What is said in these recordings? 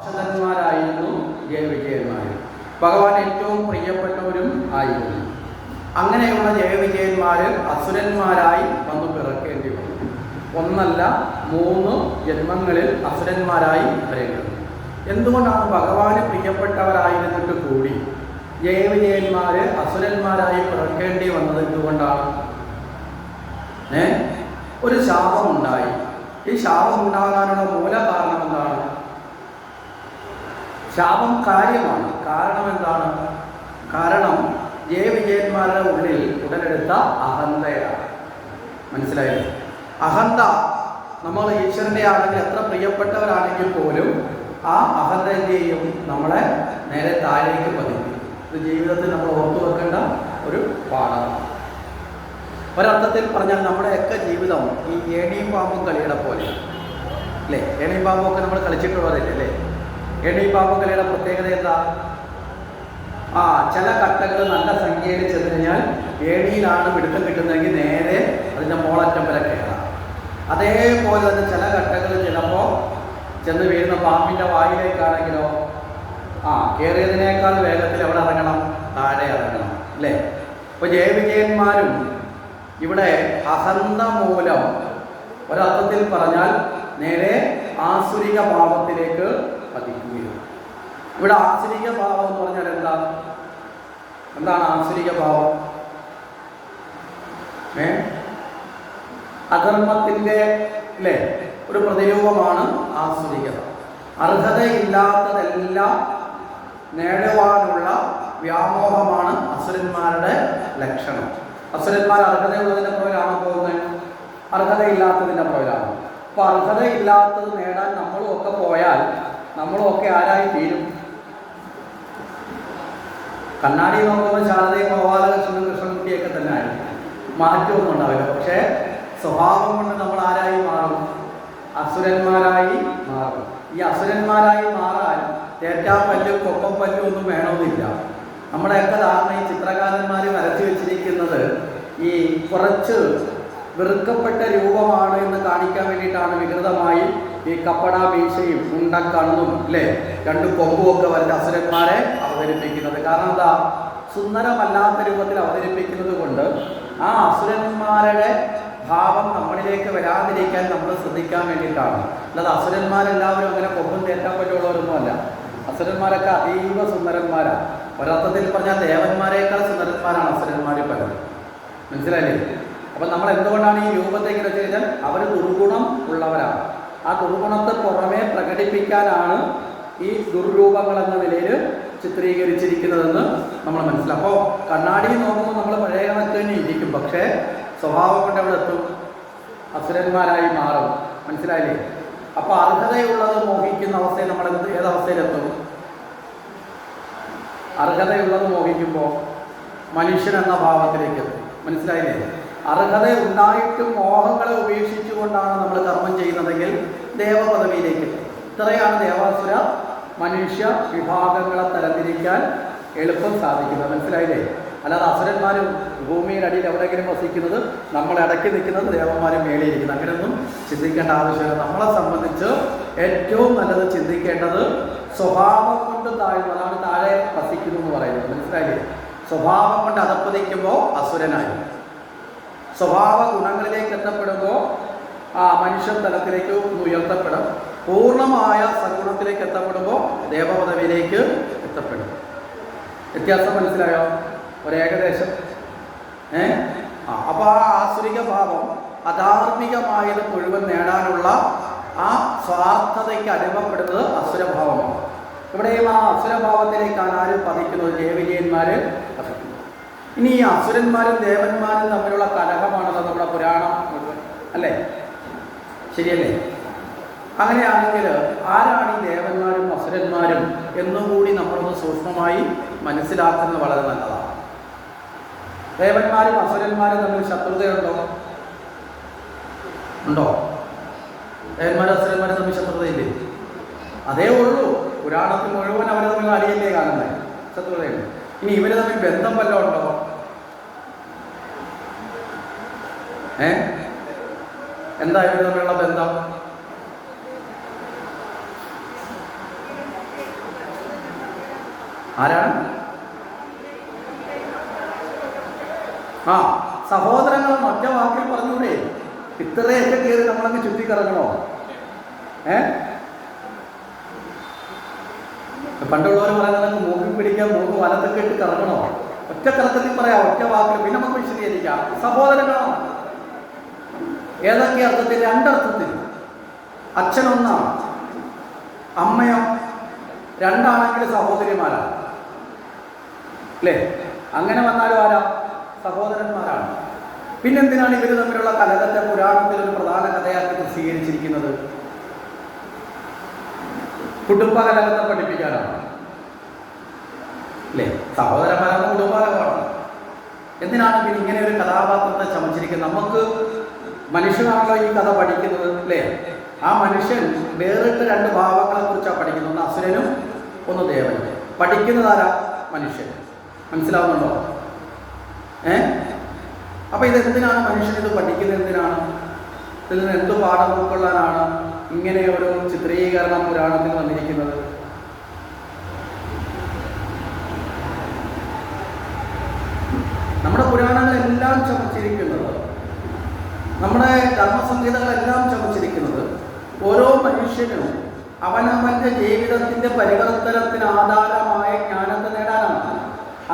അസുരന്മാരായിരുന്നു ജയവിജയന്മാർ. ഭഗവാൻ ഏറ്റവും പ്രിയപ്പെട്ടവരും ആയിരുന്നു. അങ്ങനെയുള്ള ജയവിജയന്മാർ അസുരന്മാരായി വന്നു പിറക്കേണ്ടി വന്നു. ഒന്നല്ല 3 ജന്മങ്ങളിൽ അസുരന്മാരായി വരേണ്ടത്. എന്തുകൊണ്ടാണ് ഭഗവാന് പ്രിയപ്പെട്ടവരായിരുന്നിട്ട് കൂടി ജയവിജയന്മാർ അസുരന്മാരായി പിറക്കേണ്ടി വന്നത്? എന്തുകൊണ്ടാണ്? ഒരു ശാപമുണ്ടായി. ഈ ശാപം ഉണ്ടാകാനുള്ള മൂല കാരണം എന്താണ്? ശാപം കാര്യമാണ്. കാരണം എന്താണ്? കാരണം ജയവിജയന്മാരുടെ ഉള്ളിൽ ഉടലെടുത്ത അഹന്തയാണ്. മനസ്സിലായില്ലേ? അഹന്ത നമ്മൾ ഈശ്വരൻ്റെ ആണെങ്കിൽ എത്ര പ്രിയപ്പെട്ടവരാണെങ്കിൽ പോലും ആ അഹന്ത എന്ത് ചെയ്യും? നമ്മളെ നേരെ താഴേക്ക് പതിക്കും. ഇത് ജീവിതത്തിൽ നമ്മൾ ഓർത്തു വെക്കേണ്ട ഒരു പാഠമാണ്. ഒരർത്ഥത്തിൽ പറഞ്ഞാൽ നമ്മുടെയൊക്കെ ജീവിതം ഈ ഏണിയും പാമ്പും കളിയുടെ പോലെ അല്ലേ? ഏണിയും പാമ്പും ഒക്കെ നമ്മൾ കളിച്ചിട്ടുള്ളതല്ലേ അല്ലേ? ഏണിയും പാമ്പും കളിയുടെ പ്രത്യേകത എന്താ? ചില കട്ടകൾ നല്ല സംഖ്യയിൽ ചെന്ന് കഴിഞ്ഞാൽ ഏണിയിലാണ് പിടുത്തം കിട്ടുന്നതെങ്കിൽ നേരെ അതിൻ്റെ മോളറ്റം വരെ കയറാം. അതേപോലെ തന്നെ ചില കട്ടകൾ ചിലപ്പോൾ ചെന്ന് വീഴുന്ന പാമ്പിൻ്റെ വായിലേക്കാണെങ്കിലോ കയറിയതിനേക്കാൾ വേഗത്തിൽ എവിടെ ഇറങ്ങണം? താഴെ ഇറങ്ങണം അല്ലേ? അപ്പോൾ ജയവിജയന്മാരും ഇവിടെ അഹന്ത മൂലം ഒരർത്ഥത്തിൽ പറഞ്ഞാൽ നേരെ ആസുരിക ഭാവത്തിലേക്ക് പതിക്കുകയാണ്. ഇവിടെ ആസുരിക ഭാവം എന്ന് പറഞ്ഞാൽ എന്താണ് ആസുരിക ഭാവം? അധർമ്മത്തിൻ്റെ അല്ലേ ഒരു പ്രതിരൂപമാണ് ആസുരികത. അർഹതയില്ലാത്തതെല്ലാം നേടുവാനുള്ള വ്യാമോഹമാണ് അസുരന്മാരുടെ ലക്ഷണം. അസുരന്മാർ അർഹതയുള്ളതിൻ്റെ പുറകിലാണോ പോകുന്നത്? അർഹതയില്ലാത്തതിൻ്റെ പുറകിലാണ്. അപ്പോൾ അർഹതയില്ലാത്തത് നേടാൻ നമ്മളും ഒക്കെ പോയാൽ നമ്മളും ഒക്കെ ആരായി തീരും? കണ്ണാടി നോക്കുമ്പോൾ ശാരദയും ഗോപാലകൃഷ്ണനും കൃഷ്ണൻകുട്ടിയൊക്കെ തന്നെ ആയിരിക്കും. മാറ്റമൊന്നും ഉണ്ടാവില്ല. പക്ഷേ സ്വഭാവം കൊണ്ട് നമ്മൾ ആരായി മാറും? അസുരന്മാരായി മാറും. ഈ അസുരന്മാരായി മാറാൻ തേറ്റാ പല്ലും കൊപ്പം പല്ലും ഒന്നും വേണമെന്നില്ല. നമ്മുടെയൊക്കെ ധാരണ ഈ ചിത്രകാരന്മാർ വരച്ചു വെച്ചിരിക്കുന്നത് ഈ കുറച്ച് വെറുക്കപ്പെട്ട രൂപമാണ് എന്ന് കാണിക്കാൻ വേണ്ടിയിട്ടാണ് വികൃതമായി ഈ കപ്പട മീശയും ഉണ്ടക്കണ്ണും അല്ലേ 2 കൊമ്പും ഒക്കെ വരച്ച് അസുരന്മാരെ അവതരിപ്പിക്കുന്നത്. കാരണം എന്താ? സുന്ദരമല്ലാത്ത രൂപത്തിൽ അവതരിപ്പിക്കുന്നത് കൊണ്ട് ആ അസുരന്മാരുടെ ഭാവം നമ്മളിലേക്ക് വരാതിരിക്കാൻ നമ്മൾ ശ്രദ്ധിക്കാൻ വേണ്ടിയിട്ടാണ്. അല്ലാതെ അസുരന്മാരെല്ലാവരും അങ്ങനെ കൊമ്പും തേറ്റാൻ പറ്റുള്ളവരൊന്നുമല്ല. അസുരന്മാരൊക്കെ അതീവ സുന്ദരന്മാരാണ്. ഒരർത്ഥത്തിൽ പറഞ്ഞാൽ ദേവന്മാരെക്കാൾ സുന്ദരന്മാരാണ് അസുരന്മാർ പലരും. മനസ്സിലായില്ലേ? അപ്പം നമ്മൾ എന്തുകൊണ്ടാണ് ഈ രൂപത്തേക്ക് വെച്ച് കഴിഞ്ഞാൽ അവർ ദുർഗുണം ഉള്ളവരാണ്. ആ ദുർഗുണത്തെ പുറമേ പ്രകടിപ്പിക്കാനാണ് ഈ ദുർരൂപങ്ങൾ എന്ന നിലയിൽ ചിത്രീകരിച്ചിരിക്കുന്നതെന്ന് നമ്മൾ മനസ്സിലാക്കും. അപ്പോൾ കണ്ണാടി നോക്കുമ്പോൾ നമ്മൾ പഴയ കണക്ക് തന്നെ ഇരിക്കും. പക്ഷേ സ്വഭാവം കൊണ്ട് എവിടെ എത്തും? അസുരന്മാരായി മാറും. മനസ്സിലായില്ലേ? അപ്പോൾ അർഹതയുള്ളത് മോഹിക്കുന്ന അവസ്ഥയിൽ നമ്മൾ ഏതവസ്ഥയിലെത്തും? അർഹതയുള്ളത് മോഹിക്കുമ്പോൾ മനുഷ്യൻ എന്ന ഭാവത്തിലേക്ക് എത്തും. മനസ്സിലായില്ലേ? അർഹത ഉണ്ടായിട്ടും മോഹങ്ങളെ ഉപേക്ഷിച്ചുകൊണ്ടാണ് നമ്മൾ കർമ്മം ചെയ്യുന്നതെങ്കിൽ ദേവപദവിയിലേക്ക് എത്തും. ഇത്രയാണ് ദേവാസുര മനുഷ്യ വിഭാഗങ്ങളെ തരംതിരിക്കാൻ എളുപ്പം സാധിക്കുന്നത്. മനസ്സിലായില്ലേ? അല്ലാതെ അസുരന്മാരും ഭൂമിയുടെ അടിയിൽ എവിടെയെങ്കിലും വസിക്കുന്നത്, നമ്മൾ ഇടയ്ക്ക് നിൽക്കുന്നത്, ദേവന്മാരും മേളിയിരിക്കുന്നത്, അങ്ങനെയൊന്നും ചിന്തിക്കേണ്ട ആവശ്യമില്ല. നമ്മളെ സംബന്ധിച്ച് ഏറ്റവും നല്ലത് ചിന്തിക്കേണ്ടത് സ്വഭാവം കൊണ്ട് താഴ്ന്നതാണ് താഴെ വസിക്കുന്നു എന്ന് പറയുന്നത്. മനസ്സിലായില്ലേ? സ്വഭാവം കൊണ്ട് അധപ്പതിക്കുമ്പോൾ അസുരനായി, സ്വഭാവ ഗുണങ്ങളിലേക്ക് എത്തപ്പെടുമ്പോൾ മനുഷ്യ തലത്തിലേക്ക് ഉയർത്തപ്പെടും. പൂർണ്ണമായ സദ്ഗുണത്തിലേക്ക് എത്തപ്പെടുമ്പോൾ ദേവപദവിയിലേക്ക് എത്തപ്പെടും. വ്യത്യാസം മനസ്സിലായോ? ഒരേകദേശം അപ്പോൾ ആ ആസുരിക ഭാവം അധാർമികമായത് മുഴുവൻ നേടാനുള്ള ആ സ്വാർത്ഥതയ്ക്ക് അനുഭവപ്പെടുന്നത് അസുരഭാവമാണ്. ഇവിടെയും ആ അസുരഭാവത്തിലേക്കാണ് ആരും പതിക്കുന്നത്? ജയവിജയന്മാർ പതിക്കുന്നത്. ഇനി ഈ അസുരന്മാരും ദേവന്മാരും തമ്മിലുള്ള കലഹമാണല്ലോ നമ്മുടെ പുരാണം മുഴുവൻ അല്ലേ? ശരിയല്ലേ? അങ്ങനെയാണെങ്കിൽ ആരാണ് ഈ ദേവന്മാരും അസുരന്മാരും എന്നുകൂടി നമ്മളൊന്ന് സൂക്ഷ്മമായി മനസ്സിലാക്കുന്നത് വളരെ നല്ലതാണ്. ദേവന്മാരും അസുരന്മാരും തമ്മിൽ ശത്രുതയുണ്ടോ? ഉണ്ടോ? ദേവന്മാരും അസുരന്മാരും തമ്മിൽ ശത്രുതയില്ലേ? അതേ ഉള്ളൂ. പുരാണത്തിൽ മുഴുവൻ അവർ തമ്മിൽ അടിയല്ലേ കാണുന്നത്? ശത്രുതയുണ്ട്. ഇനി ഇവർ തമ്മിൽ ബന്ധം വല്ലതും ഉണ്ടോ? എന്താ ഇവർ തമ്മിലുള്ള ബന്ധം? ആരാണ്? ആ, സഹോദരങ്ങൾ ഒറ്റ വാക്കിൽ പറഞ്ഞൂടെ? ഇത്രയൊക്കെ കയറി നമ്മളങ്ങ് ചുറ്റിക്കറങ്ങണോ? പണ്ടുള്ളവർ പറയുന്നത് മൂക്കിൽ പിടിക്കാൻ മൂക്ക് വലത്തൊക്കെ ഇട്ട് കറങ്ങണോ? ഒറ്റ കറക്കത്തിൽ പറയാം, ഒറ്റ വാക്കിൽ. പിന്നെ നമുക്ക് വിശദീകരിക്കാം. സഹോദരങ്ങളാണ്. ഏതൊക്കെ അർത്ഥത്തിൽ? രണ്ടർത്ഥത്തിൽ. അച്ഛനൊന്നാണ്, അമ്മയോ രണ്ടാണെങ്കിൽ സഹോദരിമാരാണ് അല്ലേ? അങ്ങനെ വന്നാലും ആരാ? സഹോദരന്മാരാണ്. പിന്നെന്തിനാണ് ഇവർ തമ്മിലുള്ള കലഹത്തെ പുരാണത്തിൽ ഒരു പ്രധാന കഥയാക്കി സ്വീകരിച്ചിരിക്കുന്നത്? കുടുംബ കലഹത്തെ പഠിപ്പിക്കാനാണ് അല്ലേ? സഹോദരന്മാരാണ്, കുടുംബകലഹമാണ്. എന്തിനാണ് പിന്നെ ഇങ്ങനെ ഒരു കഥാപാത്രത്തെ ചമച്ചിരിക്കുന്നത്? നമുക്ക് മനുഷ്യനാണല്ലോ ഈ കഥ പഠിക്കുന്നത് അല്ലേ? ആ മനുഷ്യൻ വേറിട്ട് രണ്ട് ഭാവങ്ങളെ കുറിച്ചാണ് പഠിക്കുന്നത്. ഒന്ന് അസുരനും ഒന്ന് ദേവനും. പഠിക്കുന്നതാരാ? മനുഷ്യൻ. മനസ്സിലാവുന്നുണ്ടോ? അപ്പൊ ഇതെന്തിനാണ് മനുഷ്യൻ ഇത് പഠിക്കുന്നത്? എന്തിനാണ്? ഇതിൽ നിന്ന് എന്ത് പാഠം ഉൾക്കൊള്ളാനാണ് ഇങ്ങനെ ഒരു ചിത്രീകരണം പുരാണത്തിൽ വന്നിരിക്കുന്നത്? നമ്മുടെ പുരാണങ്ങളെല്ലാം ചമച്ചിരിക്കുന്നത്, നമ്മുടെ ധർമ്മസംഹിതകളെല്ലാം ചമച്ചിരിക്കുന്നത് ഓരോ മനുഷ്യനും അവനവന്റെ ജീവിതത്തിന്റെ പരിവർത്തനത്തിന് ആധാരമായ ജ്ഞാനത്തെ നേടാനാണ്.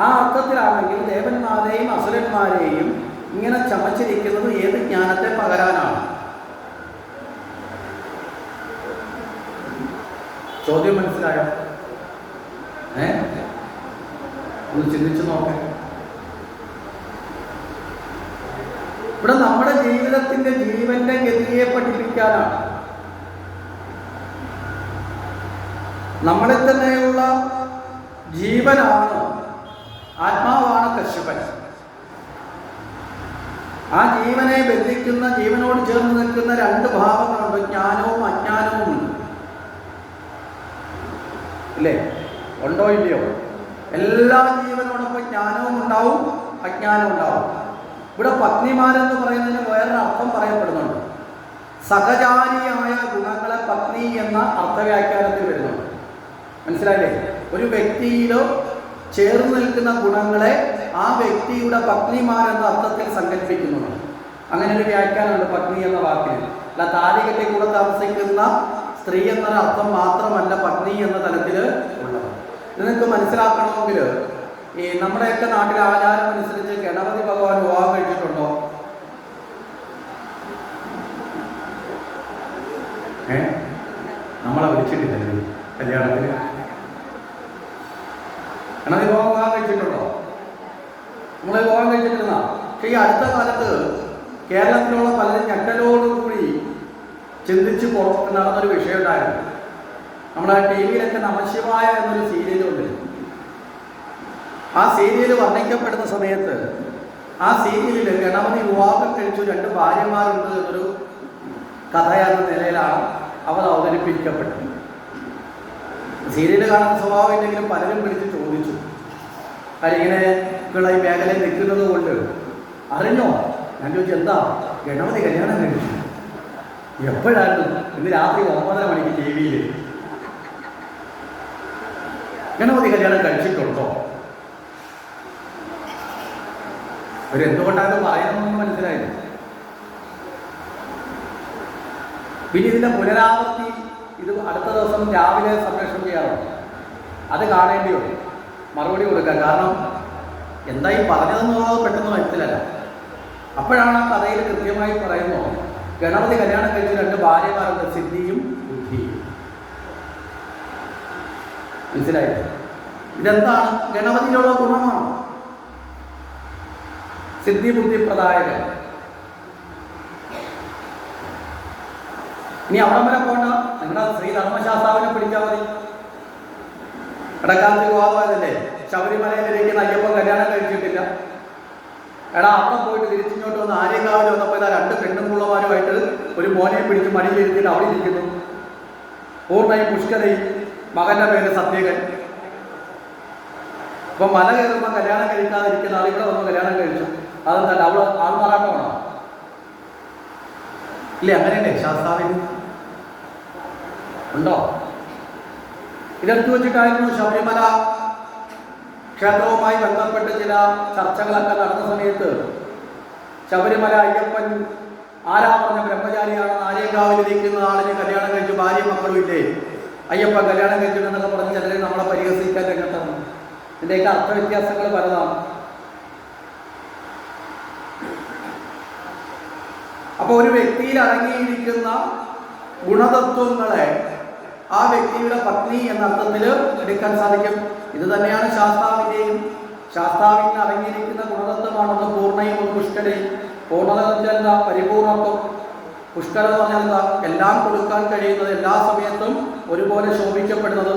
ആ അർത്ഥത്തിലാണെങ്കിൽ ദേവന്മാരെയും അസുരന്മാരെയും ഇങ്ങനെ ചമച്ചിരിക്കുന്നത് ഏത് ജ്ഞാനത്തെ പകരാനാണ്? ചോദ്യം മനസ്സിലായോ? ഒന്ന് ചിന്തിച്ചു നോക്കേ. ഇവിടെ നമ്മുടെ ജീവിതത്തിന്റെ ജീവന്റെ ഗതിയെ പഠിപ്പിക്കാനാണ്. നമ്മളിൽ തന്നെയുള്ള ജീവനാണ്, ആത്മാവാണ് കശ്യപൻ. ആ ജീവനെ ബന്ധിക്കുന്ന, ജീവനോട് ചേർന്ന് നിൽക്കുന്ന രണ്ട് ഭാവങ്ങളുണ്ട്, ജ്ഞാനവും അജ്ഞാനവും ഉണ്ട് ഇല്ലേ? ഉണ്ടോ ഇല്ലയോ? എല്ലാ ജീവനോടൊപ്പം ജ്ഞാനവും ഉണ്ടാവും, അജ്ഞാനവും ഉണ്ടാവും. ഇവിടെ പത്നിമാരെന്ന് പറയുന്നതിന് വേറൊരു അർത്ഥം പറയപ്പെടുന്നുണ്ട്. സഹചാരിയായ ഗുണങ്ങളെ പത്നി എന്ന അർത്ഥവ്യാഖ്യാനത്തിൽ വരുന്നുണ്ട്. മനസ്സിലായില്ലേ? ഒരു വ്യക്തിയിലോ ചേർന്ന് നിൽക്കുന്ന ഗുണങ്ങളെ ആ വ്യക്തിയുടെ പത്നിമാരെന്ന അർത്ഥത്തിൽ സങ്കല്പിക്കുന്നുണ്ട്. അങ്ങനെ ഒരു വ്യാഖ്യാനമുണ്ട് പത്നി എന്ന വാക്കിന്. അല്ല താലികെട്ടി കൂടെ താമസിക്കുന്ന സ്ത്രീ എന്നൊരു അർത്ഥം മാത്രമല്ല പത്നി എന്ന തലത്തിൽ ഉള്ളത്. നിങ്ങൾക്ക് മനസ്സിലാക്കണമെങ്കിൽ ഈ നമ്മുടെയൊക്കെ നാട്ടിലെ ആചാരം അനുസരിച്ച് ഗണപതി ഭഗവാൻ വിവാഹം കഴിച്ചിട്ടുണ്ടോ? നമ്മളെ വിളിച്ചിട്ടില്ല കല്യാണത്തിന്. ഗണപതി വിവാഹം കഴിച്ചിട്ടുണ്ടോ? നമ്മൾ വിവാഹം കഴിച്ചിട്ടില്ല. പക്ഷെ ഈ അടുത്ത കാലത്ത് കേരളത്തിലുള്ള പലരും ഞെട്ടലോടുകൂടി ചിന്തിച്ച് പുറത്ത് നടന്നൊരു വിഷയം ഉണ്ടായിരുന്നു. നമ്മുടെ TV-യിലൊക്കെ നമശിവായ എന്നൊരു സീരിയലുണ്ട്. ആ സീരിയൽ വർണ്ണിക്കപ്പെടുന്ന സമയത്ത് ആ സീരിയലിൽ ഗണപതി വിവാഹം കഴിച്ചു രണ്ട് ഭാര്യമാരുണ്ട് എന്നൊരു കഥ എന്ന നിലയിലാണ് അവർ അവതരിപ്പിക്കപ്പെട്ടത്. സീരിയൽ കാണുന്ന സ്വഭാവം ഇല്ലെങ്കിലും പലരും വിളിച്ച് ചോദിച്ചു, ഇങ്ങനെ ഈ മേഖലയിൽ നിൽക്കുന്നത് കൊണ്ട് അറിഞ്ഞോ? ഞാൻ ചോദിച്ചു, എന്താ? ഗണപതി കല്യാണം കഴിച്ചു. എപ്പോഴായിരുന്നു? ഇന്ന് രാത്രി 9:30 മണിക്ക് TV-യിൽ ഗണപതി കല്യാണം കഴിച്ചിട്ടുണ്ടോ? അവരെന്തുകൊണ്ടാണ് പറയുന്നതെന്ന് മനസ്സിലായില്ല. പിന്നെ ഇതിൻ്റെ പുനരാവൃത്തി ഇത് അടുത്ത ദിവസം രാവിലെ സംപ്രേഷണം ചെയ്യാറുണ്ട്. അത് കാണേണ്ടി വരും, മറുപടി കൊടുക്കുക. കാരണം എന്തായി പറഞ്ഞതെന്നുള്ളത് പെട്ടെന്ന് മനസ്സിലല്ല. അപ്പോഴാണ് ആ കഥയിൽ കൃത്യമായി പറയുന്നത്, ഗണപതി കല്യാണം കഴിച്ച് രണ്ട് ഭാര്യമാരുണ്ട്, സിദ്ധിയും ബുദ്ധിയും. മനസ്സിലായില്ല? ഇതെന്താണ്? ഗണപതിയിലുള്ള ഗുണമാണ് സിദ്ധി ബുദ്ധി പ്രദായകൻ. ഇനി അവിടം വരെ പോണ്ട, നിങ്ങളുടെ ശ്രീ ധർമ്മശാസ്താവിനെ പിടിച്ചാൽ മതി. ഇടക്കാലത്ത് വിവാദമായതല്ലേ? ശബരിമലയിലിരിക്കുന്ന അയ്യപ്പൻ കല്യാണം കഴിച്ചിട്ടില്ല. അവിടെ പോയിട്ട് തിരിച്ചിങ്ങോട്ട് വന്ന് ആര്യങ്കാവിൽ വന്നപ്പോൾ ഇതാ രണ്ട് പെണ്ണുമുള്ളമാരുമായിട്ട് ഒരു മോനെയും പിടിച്ച് മടിയിലിരുത്തിയിട്ട് അവിടെ ഇരിക്കുന്നു. പൂർണ്ണയും പുഷ്കരയും, മകന്റെ പേര് സത്യകൻ. ഇപ്പൊ മല കയറുമ്പോൾ കല്യാണം കഴിക്കാതിരിക്കുന്ന ആൾ ഇവിടെ വന്ന് കല്യാണം കഴിച്ചു. അതെന്തല്ല, അവിടെ ആൾമാറാട്ടമാണോ? ഇല്ലേ? അങ്ങനെയല്ലേ ശാസ്താവിന് ഉണ്ടോ? ഇതെടുത്തു വെച്ചിട്ടായിരുന്നു ശബരിമല ക്ഷേത്രവുമായി ബന്ധപ്പെട്ട് ചില ചർച്ചകളൊക്കെ നടന്ന സമയത്ത് ശബരിമല അയ്യപ്പൻ ആരാ പറഞ്ഞ ബ്രഹ്മചാരിയാണ്, ആര്യങ്കാവിലിരിക്കുന്ന ആളിന് കല്യാണം കഴിച്ചു ഭാര്യ മക്കളും ഇല്ലേ, അയ്യപ്പൻ കല്യാണം കഴിച്ചിട്ടുണ്ടെന്നൊക്കെ പറഞ്ഞ് ചിലരെ നമ്മളെ പരിഹസിക്കാൻ രംഗത്താണ്. ഇതിൻ്റെയൊക്കെ അർത്ഥവ്യത്യാസങ്ങൾ പലതാണ്. അപ്പോൾ ഒരു വ്യക്തിയിൽ അടങ്ങിയിരിക്കുന്ന ഗുണതത്വങ്ങളെ ആ വ്യക്തിയുടെ പത്നി എന്ന അർത്ഥത്തിൽ എടുക്കാൻ സാധിക്കും. ഇത് തന്നെയാണ് ശാസ്താവിൻ്റെയും. ശാസ്താവിന് അടങ്ങിയിരിക്കുന്ന ഗുണതത്വമാണ് ഒന്ന് പൂർണ്ണയും ഒന്ന് പുഷ്കരയും. പൂർണ്ണത എന്ന് വെച്ചാൽ എന്താ? പരിപൂർണത്വം. പുഷ്കര എന്ന് പറഞ്ഞാൽ എന്താ? എല്ലാം കൊടുക്കാൻ കഴിയുന്നത്, എല്ലാ സമയത്തും ഒരുപോലെ ശോഭിക്കപ്പെടുന്നത്.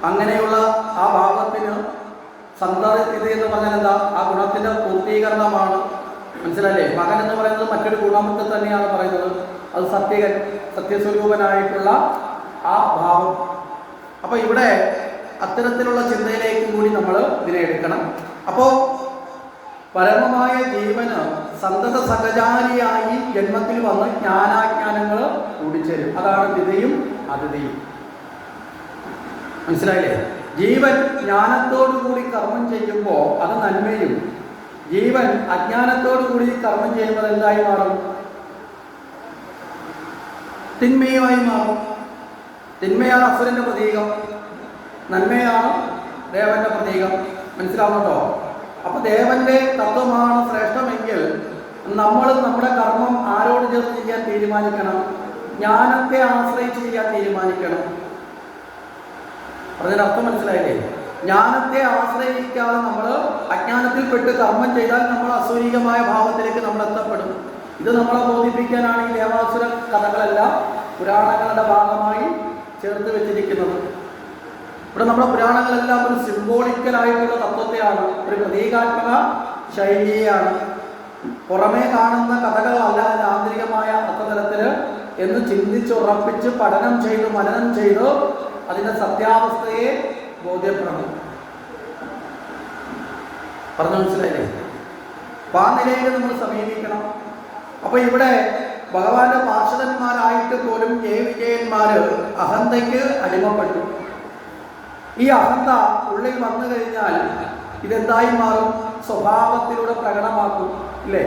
അങ്ങനെയുള്ള ആ ഭാവത്തിന് സന്തതി എന്ന് പറഞ്ഞാൽ എന്താ? ആ ഗുണത്തിൻ്റെ പൂർത്തീകരണമാണ്. മനസ്സിലല്ലേ? മകൻ എന്ന് പറയുന്നത് മറ്റൊരു ഗുണമൊക്കെ തന്നെയാണ് പറയുന്നത്. അത് സത്യകൻ, സത്യസ്വരൂപനായിട്ടുള്ള ആ ഭാവം. അപ്പോൾ ഇവിടെ അത്തരത്തിലുള്ള ചിന്തയിലേക്ക് കൂടി നമ്മൾ ഇതിനെ എടുക്കണം. അപ്പോൾ പരമമായ ജീവന് സന്തത സഹചാരിയായി ജന്മത്തിൽ വന്ന് ജ്ഞാനാജ്ഞാനങ്ങൾ കൂടിച്ചേരും. അതാണ് വിധയും അതിഥിയും. മനസ്സിലായില്ലേ? ജീവൻ ജ്ഞാനത്തോടു കൂടി കർമ്മം ചെയ്യുമ്പോൾ അത് നന്മയും, ജീവൻ അജ്ഞാനത്തോടു കൂടി കർമ്മം ചെയ്യുമ്പോൾ എന്തായി മാറും? തിന്മയുമായി മാറും. തിന്മയാണ് അസുരന്റെ പ്രതീകം, നന്മയാണ് ദേവന്റെ പ്രതീകം. മനസ്സിലാവുന്നുണ്ടോ? അപ്പൊ ദേവന്റെ തത്വമാണ് ശ്രേഷ്ഠമെങ്കിൽ നമ്മൾ നമ്മുടെ കർമ്മം ആരോട് ചേർത്ത് ചെയ്യാൻ തീരുമാനിക്കണം? ജ്ഞാനത്തെ ആശ്രയിച്ച് ചെയ്യാൻ തീരുമാനിക്കണം. പറഞ്ഞതിന് അർത്ഥം മനസ്സിലായില്ലേ? ജ്ഞാനത്തെ ആശ്രയിക്കാതെ നമ്മൾ അജ്ഞാനത്തിൽപ്പെട്ട് കർമ്മം ചെയ്താൽ നമ്മൾ അസൂരികമായ ഭാവത്തിലേക്ക് നമ്മൾ എത്തപ്പെടും. ഇത് നമ്മളെ ബോധിപ്പിക്കാനാണ് ഈ ദേവാസുര കഥകളെല്ലാം പുരാണങ്ങളുടെ ഭാഗമായി ചേർത്ത് വെച്ചിരിക്കുന്നത്. ഇവിടെ നമ്മുടെ പുരാണങ്ങളെല്ലാം ഒരു സിംബോളിക്കലായിട്ടുള്ള തത്വത്തെയാണ്, ഒരു പ്രതീകാത്മക ശൈലിയെയാണ്. പുറമേ കാണുന്ന കഥകളല്ല അതിൻ്റെ ആന്തരികമായ അർത്ഥതലത്തിൽ എന്ന് ചിന്തിച്ചുറപ്പിച്ച് പഠനം ചെയ്ത് മനനം ചെയ്ത് അതിൻ്റെ സത്യാവസ്ഥയെ ബോധ്യപ്പെടണം. പറഞ്ഞു മനസ്സിലായില്ലേ? അപ്പം ആ നിലയിൽ നമ്മൾ സമീപിക്കണം. അപ്പോൾ ഇവിടെ ഭഗവാന്റെ പാർഷദന്മാരായിട്ട് പോലും വിജയന്മാർ അഹന്തയ്ക്ക് അടിമപ്പെട്ടു. ഈ അഹന്ത ഉള്ളിൽ വന്നു കഴിഞ്ഞാൽ ഇതെന്തായി മാറും? സ്വഭാവത്തിലൂടെ പ്രകടമാക്കും. ഇല്ലേ?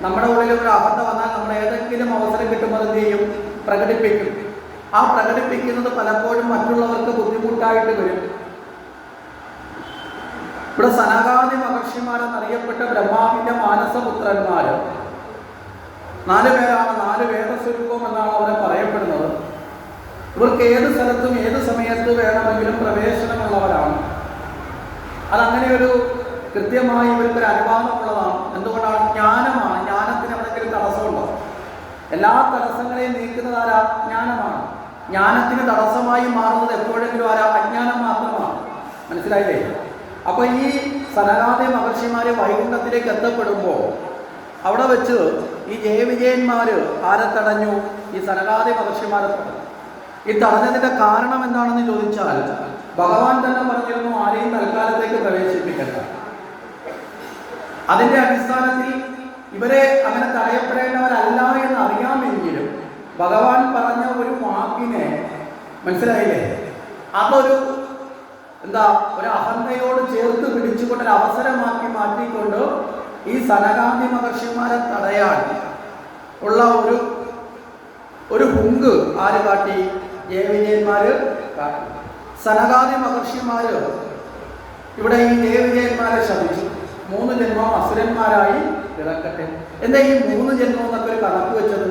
നമ്മുടെ ഉള്ളിൽ ഒരു അഹന്ത വന്നാൽ നമ്മൾ ഏതെങ്കിലും അവസരം കിട്ടുമ്പോൾ എന്ത് ചെയ്യും? പ്രകടിപ്പിക്കും. ആ പ്രകടിപ്പിക്കുന്നത് പലപ്പോഴും മറ്റുള്ളവർക്ക് ബുദ്ധിമുട്ടായിട്ട് വരും. ഇവിടെ സനകാദി മഹർഷിമാരെന്നറിയപ്പെട്ട ബ്രഹ്മാവിന്റെ മാനസപുത്രന്മാർ 4 പേരാണ്. 4 വേദസ്വരൂപം എന്നാണ് അവരെ പറയപ്പെടുന്നത്. ഇവർക്ക് ഏത് സ്ഥലത്തും ഏത് സമയത്ത് വേണമെങ്കിലും പ്രവേശനമുള്ളവരാണ്. അതങ്ങനെ ഒരു കൃത്യമായി ഇവർക്കൊരു അനുവാദമുള്ളതാണ്. എന്തുകൊണ്ടാണ്? ജ്ഞാനമാണ്. ജ്ഞാനത്തിന് എവിടെയെങ്കിലും തടസ്സമുണ്ടോ? എല്ലാ തടസ്സങ്ങളെയും നീക്കുന്നത് ആരാ? ജ്ഞാനമാണ്. ജ്ഞാനത്തിന് തടസ്സമായി മാറുന്നത് എപ്പോഴെങ്കിലും ആരാ? അജ്ഞാനം മാത്രമാണ്. മനസ്സിലായില്ലേ? അപ്പോൾ ഈ സനകാദി മഹർഷിമാരെ വൈകുണ്ഠത്തിലേക്ക് എത്തപ്പെടുമ്പോൾ അവിടെ വെച്ച് ഈ ജയവിജയന്മാർ ആരെ തടഞ്ഞു? ഈ സനകാദി മഹർഷിമാരെ തടഞ്ഞു. ഈ തടഞ്ഞതിൻ്റെ കാരണം എന്താണെന്ന് ചോദിച്ചാൽ ഭഗവാൻ തന്നെ പറഞ്ഞിരുന്നു ആരെയും തൽക്കാലത്തേക്ക് പ്രവേശിപ്പിക്കണ്ട. അതിൻ്റെ അടിസ്ഥാനത്തിൽ ഇവരെ അങ്ങനെ തടയപ്പെടേണ്ടവരല്ല എന്ന് അറിയാമെങ്കിലും ഭഗവാൻ പറഞ്ഞ ഒരു വാക്കിനെ, മനസ്സിലായില്ലേ, അതൊരു ഒരു അഹന്തയോട് ചേർത്ത് പിടിച്ചുകൊണ്ടൊരു അവസരമാക്കി മാറ്റിക്കൊണ്ട് ഈ സനകാദി മഹർഷിമാരെ തടയാൻ ഉള്ള ഒരു ഹുങ്ക് ആര് കാട്ടി? ജയവിജയന്മാര് കാട്ടി. സനകാദി മഹർഷിമാര് ഇവിടെ ഈ ജയവിജയന്മാരെ ശപിച്ചു. 3 ജന്മം അസുരന്മാരായി പിറക്കട്ടെ. എന്താ ഈ 3 ജന്മം എന്നൊക്കെ ഒരു കണക്ക് വെച്ചത്?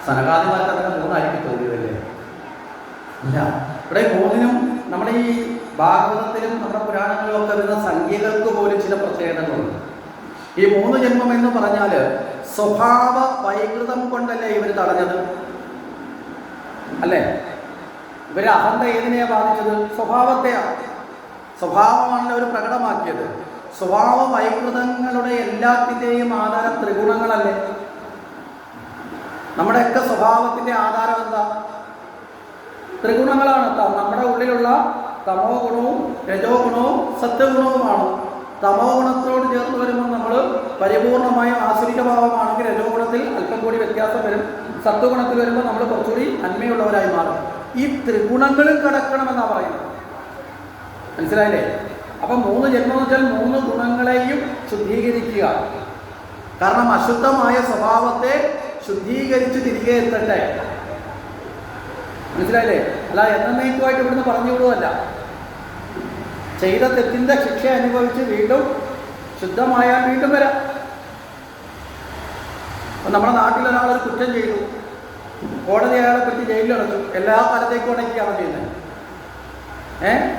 സനകാദിമാർക്ക് അതിനെ 3 തോന്നിയതല്ലേ? ഇല്ല. ഇവിടെ 3നും നമ്മുടെ ഈ ഭാഗവതത്തിലും നമ്മുടെ പുരാണങ്ങളിലും ഒക്കെ വരുന്ന സംഖ്യകൾക്ക് പോലും ചില പ്രത്യേകതകളുണ്ട്. ഈ 3 ജന്മം എന്ന് പറഞ്ഞാൽ സ്വഭാവ വൈകൃതം കൊണ്ടല്ലേ ഇവർ തടഞ്ഞത്? അല്ലേ? ഇവരെ അഹന്ത ഏതിനെയാണ് ബാധിച്ചത്? സ്വഭാവത്തെയാണ്. സ്വഭാവമാണല്ലോ അവർ പ്രകടമാക്കിയത്. സ്വഭാവ വൈകൃതങ്ങളുടെ എല്ലാത്തിൻ്റെയും ആധാരം ത്രിഗുണങ്ങളല്ലേ? നമ്മുടെയൊക്കെ സ്വഭാവത്തിൻ്റെ ആധാരം എന്താ? ത്രിഗുണങ്ങളാണ്. നമ്മുടെ ഉള്ളിലുള്ള തമോ ഗുണവും രജോ ഗുണവും സത്വഗുണവുമാണ്. തമോ ഗുണത്തോട് ചേർത്ത് വരുമ്പോൾ നമ്മൾ പരിപൂർണമായും ആസുരിക ഭാവമാണെങ്കിൽ രജോ ഗുണത്തിൽ അല്പം കൂടി വ്യത്യാസം വരും. സത്വഗുണത്തിൽ വരുമ്പോൾ നമ്മൾ കുറച്ചുകൂടി നന്മയുള്ളവരായി മാറും. ഈ ത്രിഗുണങ്ങളും കടക്കണമെന്നാണ് പറയുന്നത്. മനസ്സിലായില്ലേ? അപ്പം 3 ജന്മം വെച്ചാൽ 3 ഗുണങ്ങളെയും ശുദ്ധീകരിക്കുക. കാരണം അശുദ്ധമായ സ്വഭാവത്തെ ശുദ്ധീകരിച്ച് തിരികെ എത്തട്ടെ. മനസ്സിലായില്ലേ? അല്ല എന്നേക്കുമായിട്ട് ഇവിടുന്ന് പറഞ്ഞു വിടുവല്ല. ചെയ്ത തെറ്റിൻ്റെ ശിക്ഷ അനുഭവിച്ച് വീണ്ടും ശുദ്ധമായാൽ വീണ്ടും വരാം. അപ്പം നമ്മുടെ നാട്ടിൽ ഒരാളൊരു കുറ്റം ചെയ്തു, കോടതി അയാളെ പറ്റി ജയിലിലടച്ചു, എല്ലാ കാലത്തേക്കും ഉടയ്ക്കുകയാണ് ചെയ്യുന്നത്.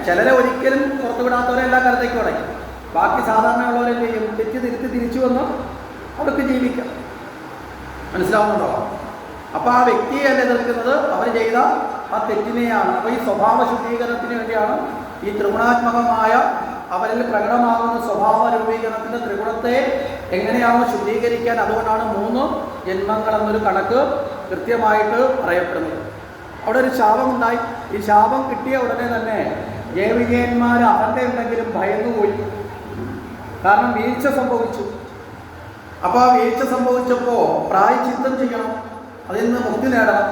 ചിലരെ ഒരിക്കലും പുറത്തു വിടാത്തവരെ എല്ലാ കാലത്തേക്കും ഉടയ്ക്കും. ബാക്കി സാധാരണയുള്ളവരെ ചെയ്യും, തെറ്റ് തിരുത്തി തിരിച്ചു വന്ന് അവർക്ക് ജീവിക്കാം. മനസ്സിലാവുന്നുണ്ടോ? അപ്പോൾ ആ വ്യക്തിയല്ല എതിർക്കുന്നത്, അവർ ചെയ്ത ആ തെറ്റിനെയാണ്. അപ്പോൾ ഈ സ്വഭാവ ശുദ്ധീകരണത്തിന് വേണ്ടിയാണ് ഈ ത്രിഗുണാത്മകമായ അവരിൽ പ്രകടമാകുന്ന സ്വഭാവ രൂപീകരണത്തിൻ്റെ ത്രിഗുണത്തെ എങ്ങനെയാണോ ശുദ്ധീകരിക്കാൻ, അതുകൊണ്ടാണ് 3 ജന്മങ്ങൾ എന്നൊരു കണക്ക് കൃത്യമായിട്ട് പറയപ്പെടുന്നത്. അവിടെ ഒരു ശാപമുണ്ടായി. ഈ ശാപം കിട്ടിയ ഉടനെ തന്നെ ജയവിജയന്മാർ അഹന്തയുണ്ടെങ്കിലും ഭയന്നുപോയി. കാരണം വീഴ്ച സംഭവിച്ചു. അപ്പോൾ ആ വീഴ്ച സംഭവിച്ചപ്പോൾ പ്രായശ്ചിത്തം ചെയ്യണം, അതിൽ നിന്ന് മുക്തി നേടണം.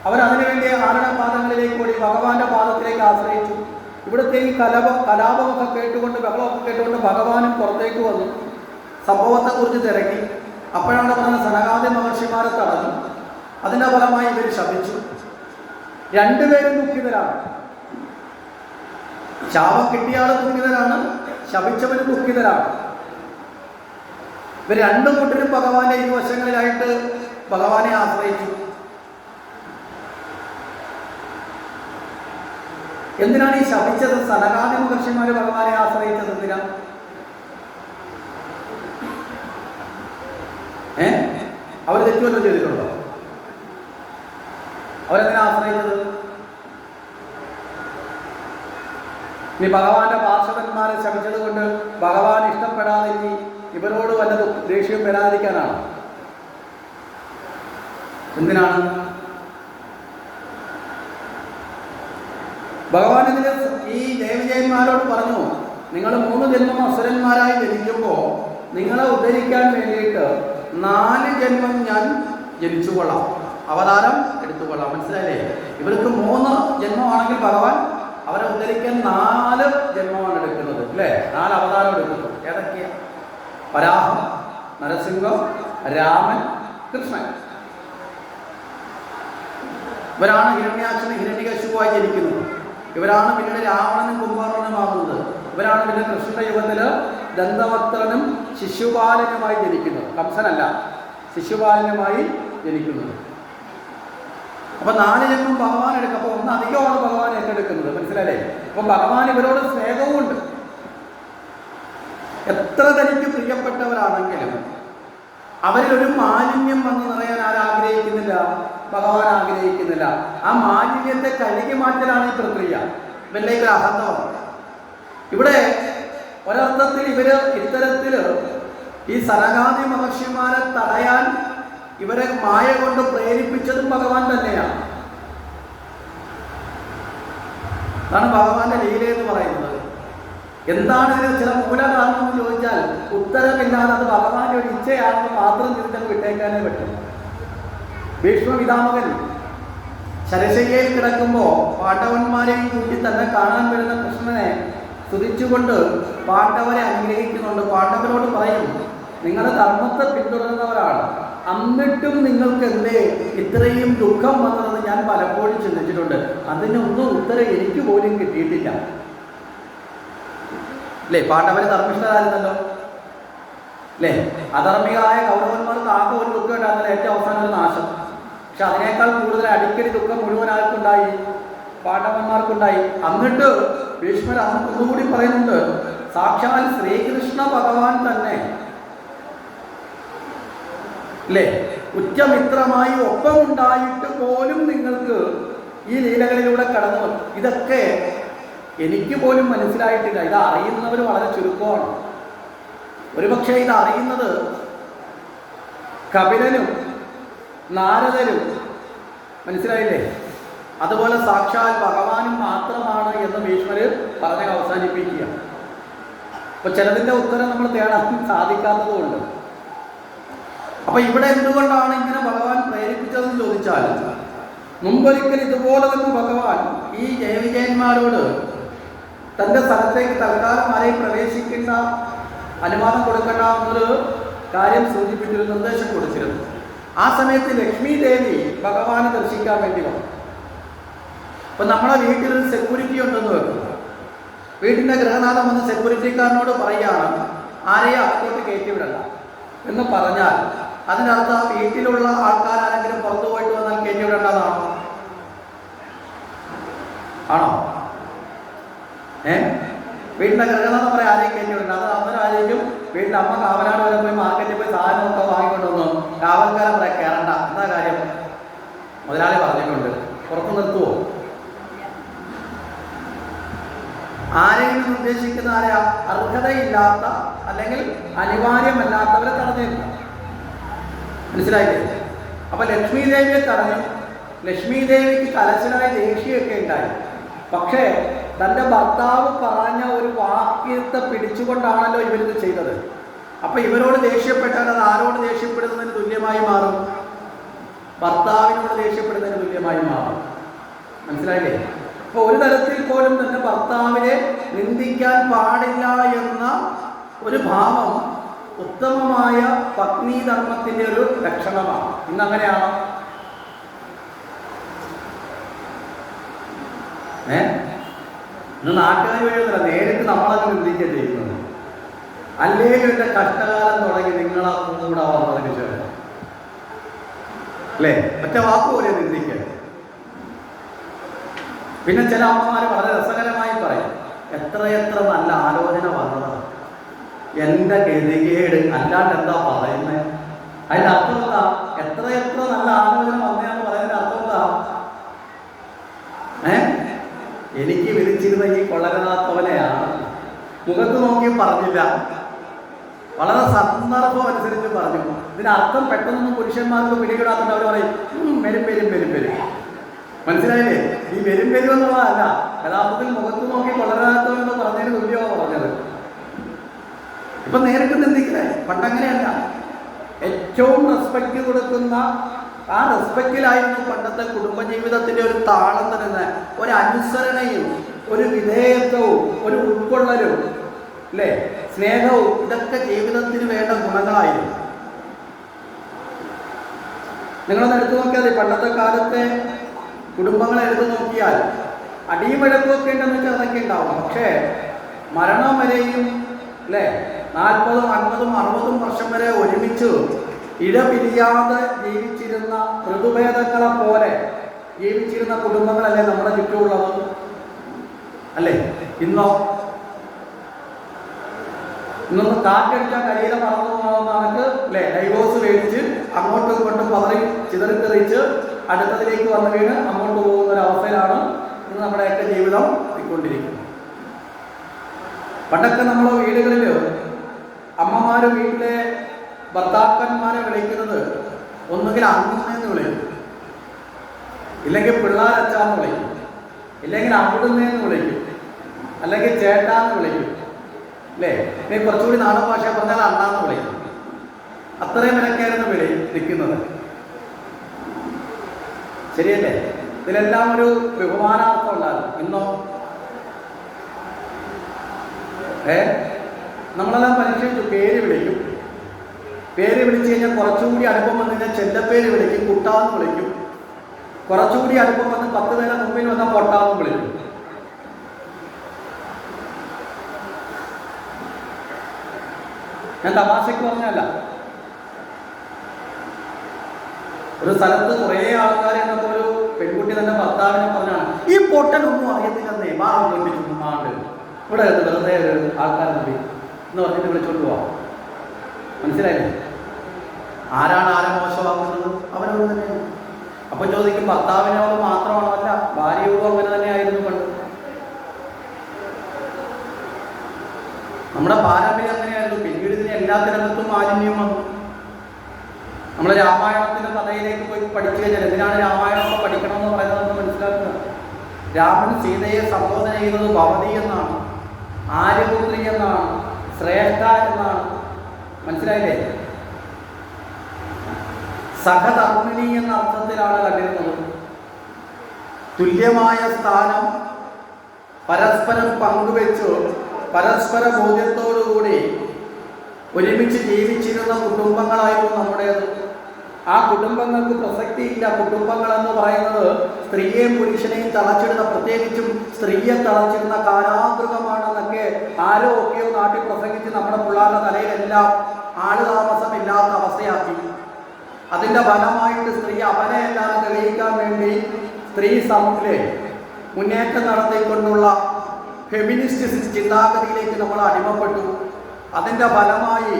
അവരതിനുവേണ്ടി ആരുടെ പാദങ്ങളിലേക്ക് ഓടി? ഭഗവാന്റെ പാദത്തിലേക്ക് ആശ്രയിച്ചു. ഇവിടുത്തെ ഈ കലാപമൊക്കെ കേട്ടുകൊണ്ട്, ബഹളമൊക്കെ കേട്ടുകൊണ്ട് ഭഗവാനും പുറത്തേക്ക് വന്നു, സംഭവത്തെക്കുറിച്ച് തിരക്കി. അപ്പോഴാണ് പറഞ്ഞ സനകാദി മഹർഷിമാരെ തടഞ്ഞു. അതിൻ്റെ ഫലമായി ഇവർ ശപിച്ചു. 2 പേരും ദുഃഖിതരാണ്. ശാപം കിട്ടിയ ആൾ ദുഃഖിതരാണ്, ശപിച്ചവരും ദുഃഖിതരാണ്. ഇവർ 2 കൂട്ടരും ഭഗവാന്റെ ഇരുവശങ്ങളിലായിട്ട് ഭഗവാനെ ആശ്രയിച്ചു. എന്തിനാണ് ഈ ശപിച്ചത്? സനകാദി മഹർഷിമാർ ഭഗവാനെ ആശ്രയിച്ചത് എന്തിനാണ്? അവർ തെറ്റുവല്ലോ ചെയ്തിട്ടുണ്ടോ? അവരെന്തിനാ ആശ്രയിച്ചത്? ഇനി ഭഗവാന്റെ പാർശ്വന്മാരെ ശപിച്ചത് കൊണ്ട് ഭഗവാൻ ഇഷ്ടപ്പെടാതെ ഇനി ഇവരോട് വല്ല ദേഷ്യം വരാതിരിക്കാനാണ്? എന്തിനാണ്? ഭഗവാൻ ഇതിന് ഈ ജയവിജയന്മാരോട് പറഞ്ഞു, നിങ്ങൾ 3 ജന്മം അസുരന്മാരായി ജനിക്കുമ്പോൾ നിങ്ങളെ ഉദ്ധരിക്കാൻ വേണ്ടിയിട്ട് 4 ജന്മം ഞാൻ ജനിച്ചുകൊള്ളാം, അവതാരം എടുത്തുകൊള്ളാം. മനസ്സിലായില്ലേ? ഇവർക്ക് 3 ജന്മമാണെങ്കിൽ ഭഗവാൻ അവരെ ഉദ്ധരിക്കാൻ 4 ജന്മമാണ് എടുക്കുന്നത്, അല്ലേ? 4 അവതാരം എടുക്കുന്നു. ഏതൊക്കെയാ? വരാഹം, നരസിംഹം, രാമൻ, കൃഷ്ണൻ. ഇവരാണ് ഹിരണ്യാക്ഷനും ഹിരണ്യകശിപുവായി ജനിക്കുന്നത്. ഇവരാണ് പിന്നീട് രാവണനും കുംഭകർണനുമാകുന്നത്. ഇവരാണ് പിന്നെ കൃഷ്ണ യുഗത്തിൽ ദന്തവക്ത്രനും ശിശുപാലനുമായി ജനിക്കുന്നത്. കംസനല്ല, ശിശുപാലനുമായി ജനിക്കുന്നത്. അപ്പൊ 4 ജന്മം ഭഗവാൻ എടുക്കും. അപ്പൊ 1 അധികമാണ് ഭഗവാൻ ഏറ്റെടുക്കുന്നത്. മനസ്സിലല്ലേ? അപ്പൊ ഭഗവാൻ ഇവരോട് സ്നേഹവുമുണ്ട്. എത്ര തനിക്ക് പ്രിയപ്പെട്ടവരാണെങ്കിലും അവരിലൊരു മാലിന്യം വന്ന് നിറയാൻ ആരാഗ്രഹിക്കുന്നില്ല? ഭഗവാൻ ആഗ്രഹിക്കുന്നില്ല. ആ മാലിന്യത്തെ കഴുകി മാറ്റലാണ് ഈ പ്രക്രിയ. ഇവരിലേക്ക് അഹന്തമാണ്. ഇവിടെ ഒരർത്ഥത്തിൽ ഇവര് ഇത്തരത്തിൽ ഈ സനകാദി മഹർഷിമാരെ തടയാൻ ഇവരെ മായ കൊണ്ട് പ്രേരിപ്പിച്ചതും ഭഗവാൻ തന്നെയാണ്. അതാണ് ഭഗവാന്റെ ലീല എന്ന് പറയുന്നത്. എന്താണ് ഇതിന് ചില മൂലകാരണം എന്ന് ചോദിച്ചാൽ ഉത്തരമില്ലാതെ അത് ഭഗവാന്റെ ഒരു ഇച്ഛയാണെന്ന് മാത്രം ചിന്തകൾ വിട്ടേക്കാനേ പറ്റും. ഭീഷ്മപിതാമകൻ ശരശയ്യയിൽ കിടക്കുമ്പോൾ പാണ്ഡവന്മാരെയും കൂട്ടി തന്നെ കാണാൻ വരുന്ന കൃഷ്ണനെ സ്തുതിച്ചുകൊണ്ട് പാണ്ഡവരെ അനുഗ്രഹിക്കുന്നുണ്ട്. പാണ്ഡവരോട് പറയും, നിങ്ങൾ ധർമ്മത്തെ പിന്തുടരുന്നവരാണ്, എന്നിട്ടും നിങ്ങൾക്ക് എന്തേ ഇത്രയും ദുഃഖം വന്നതെന്ന് ഞാൻ പലപ്പോഴും ചിന്തിച്ചിട്ടുണ്ട്. അതിനൊന്നും ഉത്തരം എനിക്ക് പോലും കിട്ടിയിട്ടില്ല. അല്ലേ? പാണ്ഡവര് ധർമ്മിഷ്ഠരായിരുന്നല്ലോ, അല്ലേ? അധർമ്മികളായ കൗരവന്മാർക്ക് ആകെ ഒരു ദുഃഖം ഉണ്ടായിരുന്നില്ല, ഏറ്റവും അവസാനം ഒരു നാശം. പക്ഷെ അതിനേക്കാൾ കൂടുതൽ അടിക്കടി ദുഃഖം മുഴുവൻ ആർക്കുണ്ടായി? പാണ്ഡവന്മാർക്കുണ്ടായി. എന്നിട്ട് ഭീഷ്മർ അന്ന് ഒന്നുകൂടി പറയുന്നുണ്ട്, സാക്ഷാൽ ശ്രീകൃഷ്ണ ഭഗവാൻ തന്നെ, അല്ലേ, ഉച്ചമിത്രമായി ഒപ്പമുണ്ടായിട്ട് പോലും നിങ്ങൾക്ക് ഈ ലീലകളിലൂടെ കടന്നു വന്നു. ഇതൊക്കെ എനിക്ക് പോലും മനസ്സിലായിട്ടില്ല. ഇത് അറിയുന്നവർ വളരെ ചുരുക്കമാണ്. ഒരുപക്ഷെ ഇത് അറിയുന്നത് കപിലനും നാരദരും, മനസ്സിലായില്ലേ, അതുപോലെ സാക്ഷാൽ ഭഗവാനും മാത്രമാണ് എന്ന് ഭീഷ്മര് പറഞ്ഞ് അവസാനിപ്പിക്കുക. അപ്പൊ ചിലതിൻ്റെ ഉത്തരം നമ്മൾ തേടാൻ സാധിക്കാത്തതുകൊണ്ട്. അപ്പൊ ഇവിടെ എന്തുകൊണ്ടാണ് ഇങ്ങനെ ഭഗവാൻ പ്രേരിപ്പിച്ചതെന്ന് ചോദിച്ചാൽ, മുമ്പൊരിക്കൽ ഇതുപോലെ തന്നെ ഭഗവാൻ ഈ ജയവിജയന്മാരോട് തൻ്റെ സ്ഥലത്തേക്ക് തൽക്കാലം ആരെയും പ്രവേശിക്കേണ്ട, അനുവാദം കൊടുക്കേണ്ട എന്നൊരു കാര്യം സൂചിപ്പിച്ചിരുന്നു, നിർദ്ദേശം കൊടുത്തിരുന്നു. ആ സമയത്ത് ലക്ഷ്മി ദേവി ഭഗവാനെ ദർശിക്കാൻ വേണ്ടി വന്നു. അപ്പം നമ്മുടെ വീട്ടിലൊരു സെക്യൂരിറ്റി ഉണ്ടെന്ന് വെക്കുക. വീട്ടിൻ്റെ ഗൃഹനാഥം വന്ന് സെക്യൂരിറ്റിക്കാരനോട് പറയുകയാണ് ആരെയും അകത്തോട്ട് കയറ്റിവിടണ്ട എന്ന് പറഞ്ഞാൽ അതിനകത്ത് ആ വീട്ടിലുള്ള ആൾക്കാരാരെങ്കിലും പുറത്തു പോയിട്ട് വന്നാൽ കയറ്റിവിടേണ്ടതാണോ? ആണോ? വീട്ടിൻ്റെ ഗൃഹനാഥം പറയാം ആരെയും കയറ്റിവിടണ്ട. അത് അന്നേരമായിരിക്കും വീട്ടിൽ അമ്മ കാവനാട് വരെ പോയി മാർക്കറ്റിൽ പോയി സാധനമൊക്കെ വാങ്ങിക്കൊണ്ടുവന്നു കാവൽക്കാരൻ പറയാം കയറണ്ട. എന്താ കാര്യം? മുതലാളി പറഞ്ഞിട്ടുണ്ട്. പുറത്ത് നിർത്തുവോ? ആരെങ്കിലും ഉദ്ദേശിക്കുന്ന ആരെയാ? അർഹതയില്ലാത്ത അല്ലെങ്കിൽ അനിവാര്യമല്ലാത്തവരെ തടഞ്ഞില്ല. മനസ്സിലായില്ലേ? അപ്പൊ ലക്ഷ്മി ദേവിയെ തടഞ്ഞു. ലക്ഷ്മി ദേവിക്ക് കലശലായ ദേഷ്യമൊക്കെ ഉണ്ടായി. പക്ഷേ തൻ്റെ ഭർത്താവ് പറഞ്ഞ ഒരു വാക്യത്തെ പിടിച്ചുകൊണ്ടാണല്ലോ ഇവരിത് ചെയ്തത്. അപ്പൊ ഇവരോട് ദേഷ്യപ്പെട്ടാൽ അത് ആരോട് ദേഷ്യപ്പെടുന്നതിന് തുല്യമായി മാറും? ഭർത്താവിനോട് ദേഷ്യപ്പെടുന്നതിന് തുല്യമായി മാറും. മനസ്സിലായില്ലേ? അപ്പോൾ ഒരു തരത്തിൽ പോലും തന്നെ ഭർത്താവിനെ നിന്ദിക്കാൻ പാടില്ല എന്ന ഒരു ഭാവം ഉത്തമമായ പത്നി ധർമ്മത്തിൻ്റെ ഒരു ലക്ഷണമാണ്. ഇന്നങ്ങനെയാണോ? ഇന്ന് നാട്ടുകാർ വഴിയൊന്നുമില്ല, നേരിട്ട് നമ്മളങ്ങ് നിന്ദിക്കുക ചെയ്യുന്നത്. അല്ലെങ്കിൽ എൻ്റെ കഷ്ടകാലം തുടങ്ങി നിങ്ങളാ കൂടെ വന്നതിന് ശേഷം അല്ലേ ഒറ്റ വാക്കുപോലെ നിന്ദിക്കുക. പിന്നെ ചില അമ്മമാർ വളരെ രസകരമായി പറയും, എത്രയെത്ര നല്ല ആലോചന വന്നതാണ്, എൻ്റെ ഗതികേട്, അല്ലാണ്ട് എന്താ പറയുന്നത്? അതിൻ്റെ അർത്ഥം എന്താ? എത്രയെത്ര നല്ല ആലോചന വന്നതെന്ന് പറയുന്നതിൻ്റെ അർത്ഥം എന്താ? എനിക്ക് വിളിച്ചിരുന്ന ഈ കൊള്ളരുതാത്തവനെയാണ്. മുഖത്ത് നോക്കി പറഞ്ഞില്ല, വളരെ സന്ദർഭം അനുസരിച്ച് പറഞ്ഞു. ഇതിനർത്ഥം പെട്ടെന്നൊന്നും പുരുഷന്മാർക്ക് പിടികിടാത്തത്. അവർ പറയും വരും വരും വരും വരും. മനസ്സിലായില്ലേ? ഈ വരും വരും എന്നുള്ളതല്ല, യഥാർത്ഥത്തിൽ മുഖത്ത് നോക്കി കൊള്ളരുതാത്തവനെന്ന് പറഞ്ഞതിന് തുല്യമാണ് പറഞ്ഞത്. ഇപ്പൊ നേരിട്ട് നിന്ദിക്കണേ. പണ്ടങ്ങനെയല്ല. ഏറ്റവും റെസ്പെക്റ്റ് കൊടുക്കുന്ന ആ റെസ്പെക്റ്റിലായിരുന്നു പണ്ടത്തെ കുടുംബജീവിതത്തിന്റെ ഒരു താളം തന്നെ. ഒരു അനുസരണയും ഒരു വിധേയത്വവും ഒരു ഉൾക്കൊള്ളലും അല്ലേ, സ്നേഹവും, ഇതൊക്കെ ജീവിതത്തിന് വേണ്ട ഗുണങ്ങളായിരുന്നു. നിങ്ങളൊന്ന് എടുത്തു നോക്കിയാൽ പണ്ടത്തെ കാലത്തെ കുടുംബങ്ങളെ എടുത്തു നോക്കിയാൽ അടിയും വഴക്കുമൊക്കെ ഉണ്ടെന്ന് വെച്ചാൽ അതൊക്കെ ഉണ്ടാവും. പക്ഷേ മരണം വരെയും അല്ലേ 40, 50, 60 വർഷം വരെ ഒരുമിച്ച് ഇടപിരിയാതെ ജീവിച്ചിരുന്ന ഋതുഭേദങ്ങളെ പോലെ ജീവിച്ചിരുന്ന കുടുംബങ്ങളല്ലേ നമ്മുടെ ചുറ്റുമുള്ളത് അല്ലേ? ഇന്നൊന്ന് കാറ്റടിച്ചാൽ കരിയില പറന്നു പോകുന്ന കണക്ക് അല്ലേ, ഡൈവോഴ്സ് മേടിച്ച് അങ്ങോട്ടും ഇങ്ങോട്ടും പതറി ചിതറിത്തെറിച്ച് അടുത്തതിലേക്ക് വന്നു വീണ് അങ്ങോട്ട് പോകുന്ന ഒരു അവസ്ഥയിലാണ് ഇന്ന് നമ്മുടെയൊക്കെ ജീവിതം പോയിക്കൊണ്ടിരിക്കുന്നത്. പണ്ടൊക്കെ നമ്മൾ വീടുകളിൽ അമ്മമാര് വീട്ടിലെ ഭർത്താക്കന്മാരെ വിളിക്കുന്നത് ഒന്നുകിൽ അമ്മയെന്ന് വിളിക്കും, ഇല്ലെങ്കിൽ പിള്ളേരച്ചാന്ന് വിളിക്കും, ഇല്ലെങ്കിൽ അവിടുന്നേന്ന് വിളിക്കും, അല്ലെങ്കിൽ ചേട്ടാന്ന് വിളിക്കും അല്ലേ. ഇനി കുറച്ചുകൂടി നാടൻ ഭാഷ പറഞ്ഞാൽ അണ്ണാന്ന് വിളിക്കും. അത്രയും വിലക്കായിരുന്നു വിളി നിൽക്കുന്നത്. ശരിയല്ലേ? ഇതിലെല്ലാം ഒരു ബഹുമാനാർത്ഥം ഉണ്ടാകും. ഇന്നോ നമ്മളെല്ലാം പരിശോധിച്ചു. പേര് വിളിക്കും. പേര് വിളിച്ചു കഴിഞ്ഞാൽ കുറച്ചുകൂടി അടുപ്പം വന്നു കഴിഞ്ഞാൽ ചെല്ലപ്പേര് വിളിക്കും, കുട്ടാന്ന് വിളിക്കും. കുറച്ചുകൂടി അടുപ്പം വന്ന് 10 പേരെ മുമ്പിൽ വന്നാൽ പൊട്ടാന്ന് വിളിക്കും. ഞാൻ തമാശക്ക് പറഞ്ഞല്ല. ഒരു സ്ഥലത്ത് കുറേ ആൾക്കാർ എന്നൊക്കെ ഒരു പെൺകുട്ടി തന്നെ ഭർത്താവിനെ പറഞ്ഞാണ്, ഈ പൊട്ടനൊന്നും അറിയത്തില്ലെന്നേ, ഭാവം കൊണ്ടിട്ടുമാണ്ട് ഇവിടെ വെറുതെ ഒരു ആൾക്കാർ മതി എന്ന് പറഞ്ഞിട്ട് വിളിച്ചോണ്ട് പോവാം. മനസ്സിലായില്ലേ? ആരാണ് ആരെ മോശമാക്കുന്നത്? അവനോട് തന്നെയാണ്. അപ്പൊ ചോദിക്കും ഭർത്താവിനോട് മാത്രമാണോ? അല്ല, ഭാര്യയോടും അങ്ങനെ തന്നെയായിരുന്നു പണ്ട്. നമ്മുടെ പാരമ്പര്യം അങ്ങനെയായിരുന്നു. പിന്നീട് ഇതിന് എല്ലാത്തിനകത്തും മാലിന്യം വന്നു. നമ്മൾ രാമായണത്തിന്റെ കഥയിലേക്ക് പോയി പഠിച്ചു കഴിഞ്ഞാൽ എന്തിനാണ് രാമായണമൊക്കെ പഠിക്കണമെന്ന് പറയുന്നതെന്ന് മനസ്സിലാക്കുക. രാമൻ സീതയെ സംബോധന ചെയ്യുന്നത് ഭവതി എന്നാണ്, ആര്യപുത്രി എന്നാണ്, ശ്രേഷ്ഠ എന്നാണ്. മനസ്സിലായില്ലേ? സഹധർമ്മിണി എന്ന അർത്ഥത്തിലാണ് കണ്ടിരുന്നത്. തുല്യമായ സ്ഥാനം പരസ്പരം പങ്കുവെച്ച് പരസ്പര ബോധ്യത്തോടുകൂടി ഒരുമിച്ച് ജീവിച്ചിരുന്ന കുടുംബങ്ങളായിരുന്നു നമ്മുടേത്. ആ കുടുംബങ്ങൾക്ക് പ്രസക്തിയില്ല. കുടുംബങ്ങൾ എന്ന് പറയുന്നത് സ്ത്രീയെയും പുരുഷനെയും തളച്ചിടുന്ന, പ്രത്യേകിച്ചും സ്ത്രീയെ തളച്ചിടുന്ന കാരാഗൃഹമാണെന്നൊക്കെ ആരോ ഒക്കെയോ നാട്ടിൽ പ്രസംഗിച്ച് നമ്മുടെ പിള്ളേരുടെ തലയിലെല്ലാം ആളുതാമസമില്ലാത്ത അവസ്ഥയാക്കി. അതിൻ്റെ ഫലമായിട്ട് സ്ത്രീ അവനെയെല്ലാം തെളിയിക്കാൻ വേണ്ടി സ്ത്രീ സമൂഹത്തിലെ മുന്നേറ്റം നടത്തിക്കൊണ്ടുള്ള ഫെമിനിസ്റ്റ് ചിന്താഗതിയിലേക്ക് നമ്മൾ അടിമപ്പെട്ടു. അതിൻ്റെ ഫലമായി